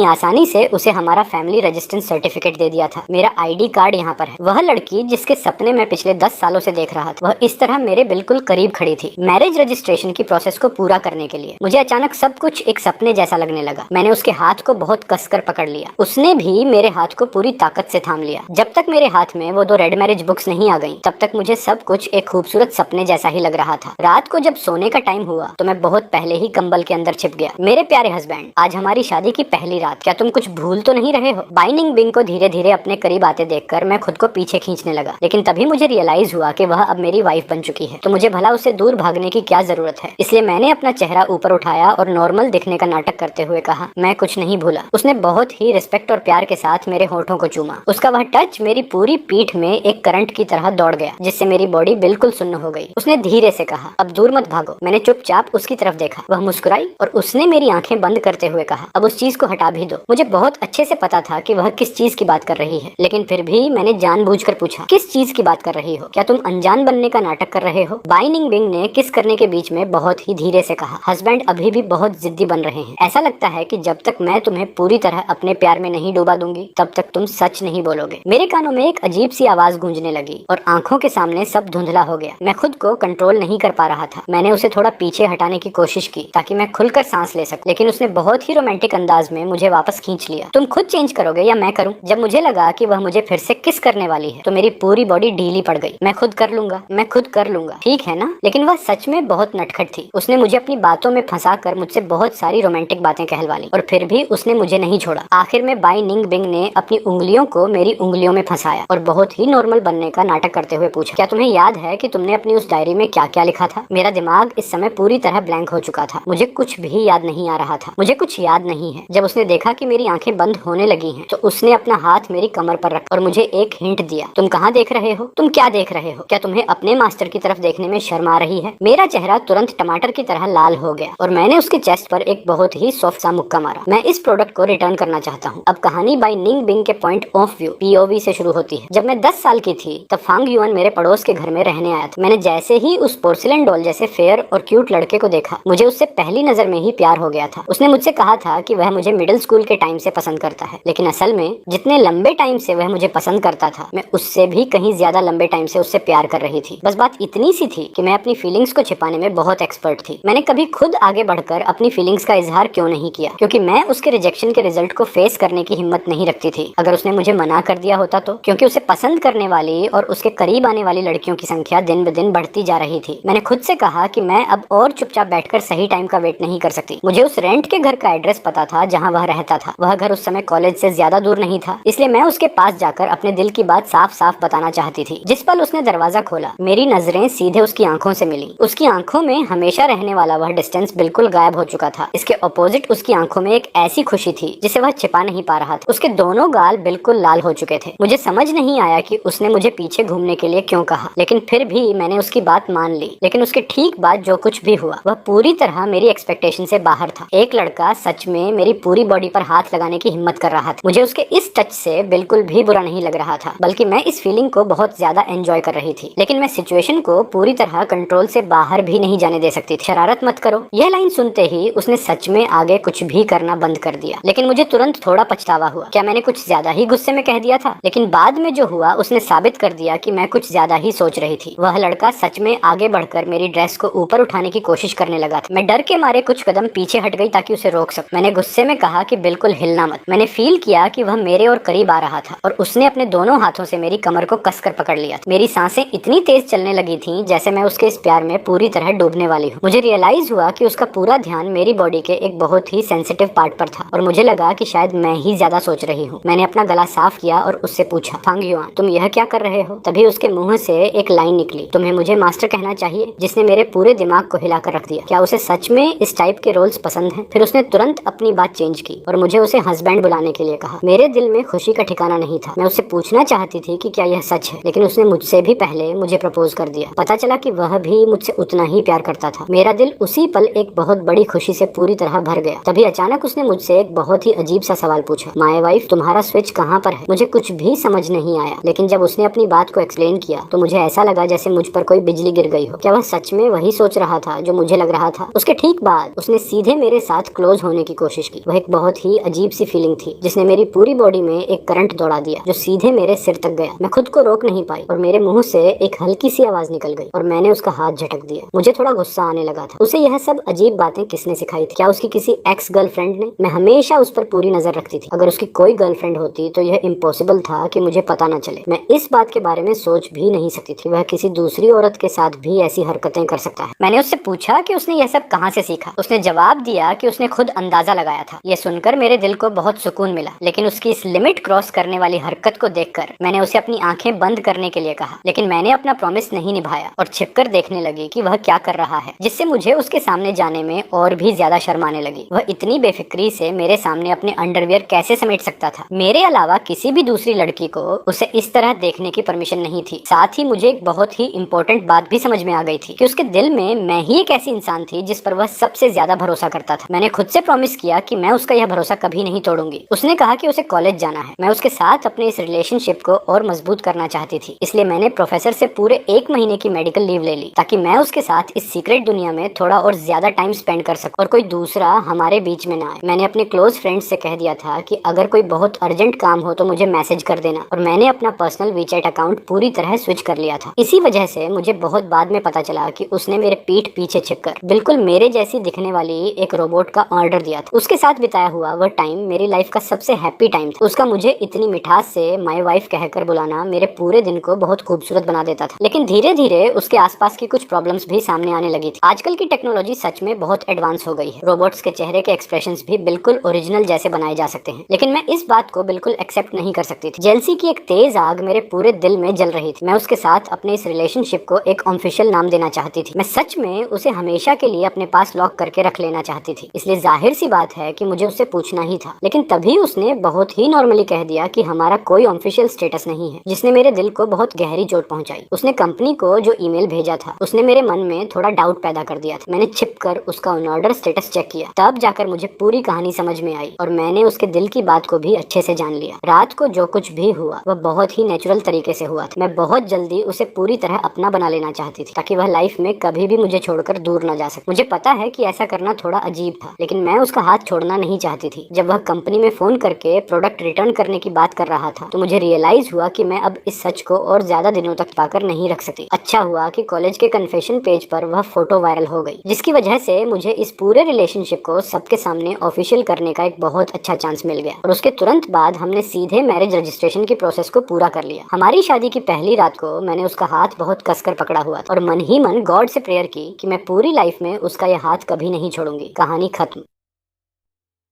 आसानी से उसे हमारा फैमिली रजिस्ट्रेशन सर्टिफिकेट दे दिया था। मेरा आईडी कार्ड यहाँ पर है। वह लड़की जिसके सपने मैं पिछले 10 सालों से देख रहा था, वह इस तरह मेरे बिल्कुल करीब खड़ी थी। मैरिज रजिस्ट्रेशन की प्रोसेस को पूरा करने के लिए मुझे अचानक सब कुछ एक सपने जैसा लगने लगा। मैंने उसके हाथ को बहुत कसकर पकड़ लिया। उसने भी मेरे हाथ को पूरी ताकत से थाम लिया। जब तक मेरे हाथ में वो 2 रेड मैरिज बुक्स नहीं आ गईं, तब तक मुझे सब कुछ एक खूबसूरत सपने जैसा ही लग रहा था। रात को जब सोने का टाइम हुआ तो मैं बहुत पहले ही कंबल के अंदर छिप गया। मेरे प्यारे हस्बैंड, आज हमारी शादी की पहली रात, क्या तुम कुछ भूल तो नहीं रहे हो? बाइनिंग बिंग को धीरे धीरे अपने करीब आते देखकर मैं खुद को पीछे खींचने लगा, लेकिन तभी मुझे रियलाइज हुआ कि वह अब मेरी वाइफ बन चुकी है, तो मुझे भला उससे दूर भागने की क्या जरूरत है। इसलिए मैंने अपना चेहरा ऊपर उठाया और नॉर्मल दिखने का नाटक करते हुए कहा, मैं कुछ नहीं भूला। उसने बहुत ही रिस्पेक्ट और प्यार के साथ मेरे होठों को चूमा। उसका वह टच मेरी पूरी पीठ में एक करंट की तरह दौड़ गया, जिससे मेरी बॉडी बिल्कुल सुन्न हो गई। उसने धीरे से कहा, अब दूर मत भागो। मैंने चुपचाप उसकी तरफ देखा। वह मुस्कुराई और उसने मेरी आंखें बंद करते हुए कहा, अब उस चीज को हटा भी दो। मुझे बहुत अच्छे से पता था कि वह किस चीज की बात कर रही है, लेकिन फिर भी मैंने जानबूझकर पूछा, किस चीज की बात कर रही हो? क्या तुम अनजान बनने का नाटक कर रहे हो? बाइनिंग बिंग ने किस करने के बीच में बहुत ही धीरे से कहा, हस्बैंड अभी भी बहुत जिद्दी बन रहे हैं। ऐसा लगता है कि जब तक मैं तुम्हें पूरी तरह अपने प्यार में नहीं डूबा दूंगी, तब तक तुम सच नहीं बोलोगे। मेरे कानों में एक अजीब सी आवाज गूंजने लगी और आंखों के सामने सब धुंधला हो गया। मैं खुद को कंट्रोल नहीं कर पा रहा था। मैंने उसे थोड़ा पीछे हटाने की कोशिश की ताकि मैं खुलकर सांस ले सकूं, लेकिन उसने बहुत ही रोमांटिक अंदाज में मुझे वापस खींच लिया। तुम खुद चेंज करोगे या मैं करूं? जब मुझे लगा कि वह मुझे फिर से किस करने वाली है तो मेरी पूरी बॉडी ढीली पड़ गई। मैं खुद कर लूंगा, ठीक है ना? लेकिन वह सच में बहुत नटखट थी। उसने मुझे अपनी बातों में फंसाकर मुझसे बहुत सारी रोमांटिक बातें कहलवा ली और फिर भी उसने मुझे नहीं छोड़ा। आखिर में बाइनिंग बिंग ने अपनी उंगलियों को मेरी उंगलियों में फंसाया और बहुत ही नॉर्मल बनने का नाटक करते हुए पूछा, क्या तुम्हें याद है कि तुमने अपनी उस डायरी में क्या क्या लिखा था? मेरा दिमाग इस समय पूरी तरह ब्लैंक हो चुका था। मुझे कुछ भी याद नहीं आ रहा था। मुझे कुछ याद नहीं है। जब उसने देखा कि मेरी आंखें बंद होने लगी हैं, तो उसने अपना हाथ मेरी कमर पर रखा और मुझे एक हिंट दिया, तुम कहाँ देख रहे हो? तुम क्या देख रहे हो? क्या तुम्हें अपने मास्टर की तरफ देखने में शर्म आ रही है? मेरा चेहरा तुरंत टमाटर की तरह लाल हो गया और मैंने उसके चेस्ट पर एक बहुत ही सॉफ्ट सा मुक्का मारा। मैं इस प्रोडक्ट को रिटर्न करना चाहता हूँ। अब कहानी बाइनिंग बिंग के पॉइंट ऑफ व्यू POV से शुरू होती है। जब मैं 10 साल की थी तब फांग युआन मेरे पड़ोस के घर में रहने आया था। मैंने जैसे ही उस पोर्सिलेन डॉल जैसे फेयर और क्यूट लड़के को देखा, मुझे उससे पहली नजर में ही प्यार हो गया था। उसने मुझसे कहा था कि वह मुझे मिडिल स्कूल के टाइम से पसंद करता है, लेकिन असल में जितने लंबे टाइम से वह मुझे पसंद करता था, मैं उससे भी कहीं ज्यादा लंबे टाइम से उससे प्यार कर रही थी। बस बात इतनी सी थी कि मैं अपनी फीलिंग्स को छिपाने में बहुत एक्सपर्ट थी। मैंने कभी खुद आगे बढ़कर अपनी फीलिंग्स का इजहार क्यों नहीं किया? क्योंकि मैं उसके रिजेक्शन के रिजल्ट को फेस करने की हिम्मत नहीं रखती थी। अगर उसने मुझे मना कर दिया होता तो? क्योंकि उसे पसंद करने वाली और उसके करीब आने वाली लड़कियों की संख्या दिन ब दिन बढ़ती जा रही थी। मैंने खुद से कहा कि मैं अब और चुपचाप बैठकर सही टाइम का वेट नहीं कर सकती। मुझे उस रेंट के घर का एड्रेस पता था जहाँ वह रहता था। वह घर उस समय कॉलेज से ज्यादा दूर नहीं था, इसलिए मैं उसके पास जाकर अपने दिल की बात साफ साफ बताना चाहती थी। जिस पल उसने दरवाजा खोला, मेरी नजरें सीधे उसकी आंखों से मिली। उसकी आंखों में हमेशा रहने वाला वह डिस्टेंस बिल्कुल गायब हो चुका था। इसके अपोजिट उसकी आंखों में एक ऐसी खुशी थी जिसे वह छिपा नहीं पा रहा था। उसके दोनों गाल बिल्कुल लाल हो चुके थे। मुझे समझ नहीं आया कि उसने मुझे पीछे घूमने के लिए क्यों कहा, लेकिन फिर भी मैंने उसकी बात मान ली। लेकिन उसके ठीक बाद जो कुछ भी हुआ वह पूरी तरह मेरी एक्सपेक्टेशन से बाहर था। एक लड़का सच में मेरी पूरी बॉडी पर हाथ लगाने की हिम्मत कर रहा था। मुझे उसके इस टच से बिल्कुल भी बुरा नहीं लग रहा था, बल्कि मैं इस फीलिंग को बहुत ज्यादा एंजॉय कर रही थी। लेकिन मैं सिचुएशन को पूरी तरह कंट्रोल से बाहर भी नहीं जाने दे सकती थी। शरारत मत करो, यह लाइन सुनते ही उसने सच में आगे कुछ भी करना बंद कर दिया। लेकिन मुझे तुरंत थोड़ा पछतावा हुआ। क्या मैंने कुछ ज्यादा ही गुस्से में कह दिया था? लेकिन बाद में जो हुआ उसने साबित कर दिया कि मैं कुछ ज्यादा ही सोच रही थी। वह लड़का सच में आगे बढ़कर मेरी ड्रेस को ऊपर उठाने की कोशिश करने लगा था। मैं डर के मारे कुछ कदम पीछे हट गई ताकि उसे रोक सकूं। मैंने गुस्से में कहा कि बिल्कुल हिलना मत। मैंने फील किया कि वह मेरे और करीब आ रहा था और उसने अपने दोनों हाथों से मेरी कमर को कसकर पकड़ लिया। मेरी सांसें इतनी तेज चलने लगी थी जैसे मैं उसके इस प्यार में पूरी तरह डूबने वाली हूँ। मुझे रियलाइज हुआ कि उसका पूरा ध्यान मेरी बॉडी के एक बहुत ही सेंसिटिव पार्ट पर था और मुझे लगा कि शायद मैं ही ज्यादा सोच रही हूँ। मैंने अपना गला साफ किया और उससे पूछा, फांग युआन, तुम यह क्या कर रहे हो? तभी उसके मुंह से एक लाइन निकली, तुम्हें मुझे मास्टर कहना चाहिए, जिसने मेरे पूरे दिमाग को हिलाकर रख दिया। क्या उसे सच में इस टाइप के रोल्स पसंद हैं? फिर उसने तुरंत अपनी बात चेंज की और मुझे उसे हस्बैंड बुलाने के लिए कहा। मेरे दिल में खुशी का ठिकाना नहीं था। मैं उससे पूछना चाहती थी कि क्या यह सच है, लेकिन उसने मुझसे भी पहले मुझे प्रपोज कर दिया। पता चला कि वह भी मुझसे उतना ही प्यार करता था। मेरा दिल उसी पल एक बहुत बड़ी खुशी से पूरी तरह भर गया। तभी अचानक उसने मुझसे एक बहुत ही अजीब सा सवाल पूछा, माय वाइफ, तुम्हारा स्विच कहाँ पर है? मुझे कुछ भी समझ नहीं आया, लेकिन जब उसने अपनी बात को एक्सप्लेन किया तो मुझे ऐसा लगा जैसे मुझ पर कोई बिजली गिर गई हो। क्या वह सच में वही सोच रहा था जो मुझे लग रहा था? उसके ठीक बाद उसने सीधे मेरे साथ क्लोज होने की कोशिश की। वह एक बहुत ही अजीब सी फीलिंग थी जिसने मेरी पूरी बॉडी में एक करंट दौड़ा दिया जो सीधे मेरे सिर तक गया। मैं खुद को रोक नहीं पाई और मेरे मुंह से एक हल्की सी आवाज निकल गई और मैंने उसका हाथ झटक दिया। मुझे थोड़ा गुस्सा आने लगा था। उसे यह सब अजीब बातें किसने सिखाई थी? क्या उसकी किसी एक्स गर्लफ्रेंड ने? मैं हमेशा उस पर पूरी नजर रखती थी। अगर उसकी कोई गर्लफ्रेंड होती तो यह इम्पॉसिबल था कि मुझे पता न चले। मैं इस बात के बारे में सोच भी नहीं सकती थी वह किसी दूसरी औरत के साथ भी ऐसी हरकतें कर सकता है। मैंने उससे पूछा कि उसने यह सब कहाँ से सीखा। उसने जवाब दिया कि उसने खुद अंदाजा लगाया था। यह सुनकर मेरे दिल को बहुत सुकून मिला, लेकिन उसकी इस लिमिट क्रॉस करने वाली हरकत को देखकर मैंने उसे अपनी आंखें बंद करने के लिए कहा, लेकिन मैंने अपना प्रॉमिस नहीं निभाया और छिपकर देखने लगी कि वह क्या कर रहा है, जिससे मुझे उसके सामने जाने में और भी ज्यादा शर्माने लगी। वह इतनी बेफिक्री से मेरे सामने अपने अंडरवियर कैसे समेट सकता था? मेरे अलावा किसी भी दूसरी लड़की को उसे इस तरह देखने की परमिशन नहीं थी। साथ ही मुझे एक बहुत ही इम्पोर्टेंट बात भी समझ में आ गई थी कि उसके दिल में मैं ही एक ऐसी इंसान थी जिस पर वह सबसे ज्यादा भरोसा करता था। मैंने खुद से प्रॉमिस किया कि मैं उसका यह भरोसा कभी नहीं तोड़ूंगी। उसने कहा कि उसे कॉलेज जाना है। मैं उसके साथ अपने इस रिलेशनशिप को और मजबूत करना चाहती थी, इसलिए मैंने प्रोफेसर से पूरे 1 महीने की मेडिकल लीव ले ली ताकि मैं उसके साथ इस सीक्रेट दुनिया में थोड़ा और ज्यादा टाइम स्पेंड कर सकूं और कोई दूसरा हमारे बीच में ना आए। मैंने अपने क्लोज फ्रेंड्स से कह दिया था कि अगर कोई बहुत अर्जेंट काम हो तो मुझे मैसेज कर देना, और मैंने अपना पर्सनल वीचैट अकाउंट पूरी तरह स्विच कर लिया था। इसी वजह से मुझे बहुत बाद में पता चला कि उसने मेरे पीठ पीछे छिपकर बिल्कुल मेरे जैसी दिखने वाली एक रोबोट का ऑर्डर दिया था। उसके साथ बिताया हुआ वह टाइम मेरी लाइफ का सबसे हैप्पी टाइम था। उसका मुझे इतनी मिठास से माय वाइफ कहकर बुलाना मेरे पूरे दिन को बहुत खूबसूरत बना देता था। लेकिन धीरे धीरे उसके आसपास की कुछ प्रॉब्लम्स भी सामने आने लगी थी। आजकल की टेक्नोलॉजी सच में बहुत एडवांस हो गई है। रोबोट्स के चेहरे के एक्सप्रेशंस भी बिल्कुल ओरिजिनल जैसे बनाए जा सकते हैं, लेकिन मैं इस बात को बिल्कुल एक्सेप्ट नहीं कर सकती थी। जेलसी की एक तेज आग मेरे पूरे दिल में जल रही थी। मैं उसके साथ अपने इस रिलेशनशिप को एक ऑफिशियल नाम देना चाहती थी। मैं सच में उसे हमेशा के लिए अपने पास लॉक करके रख लेना चाहती थी। इसलिए जाहिर सी बात है कि मुझे उससे पूछना ही था। लेकिन तभी उसने बहुत ही नॉर्मली कह दिया कि हमारा कोई ऑफिशियल स्टेटस नहीं है, जिसने मेरे दिल को बहुत गहरी चोट पहुंचाई। उसने कंपनी को जो ईमेल भेजा था उसने मेरे मन में थोड़ा डाउट पैदा कर दिया था। मैंने छिपकर उसका ऑन ऑर्डर स्टेटस चेक किया, तब जाकर मुझे पूरी कहानी समझ में आई और मैंने उसके दिल की बात को भी अच्छे से जान लिया। रात को जो कुछ भी हुआ वह बहुत ही नेचुरल तरीके से हुआ था। मैं बहुत जल्दी उसे पूरी तरह अपना बना लेना चाहती थी ताकि वह लाइफ में कभी भी मुझे छोड़कर दूर न जा सके। मुझे पता है कि ऐसा करना थोड़ा अजीब था, लेकिन मैं उसका हाथ छोड़ना नहीं चाहती थी। जब वह कंपनी में फोन करके प्रोडक्ट रिटर्न करने की बात कर रहा था तो मुझे रियलाइज हुआ कि मैं अब इस सच को और ज्यादा दिनों तक पाकर नहीं रख सकती। अच्छा हुआ कि कॉलेज के कन्फेशन पेज पर वह फोटो वायरल हो गई, जिसकी वजह से मुझे इस पूरे रिलेशनशिप को सबके सामने ऑफिशियल करने का एक बहुत अच्छा चांस मिल गया। और उसके तुरंत बाद हमने सीधे मैरिज रजिस्ट्रेशन की प्रोसेस को पूरा कर लिया। हमारी शादी की पहली रात को मैंने उसका हाथ बहुत कसकर पकड़ा हुआ था और मन ही मन गॉड से प्रेयर की कि मैं पूरी लाइफ में उसका यह हाथ कभी नहीं छोड़ूंगी। कहानी खत्म।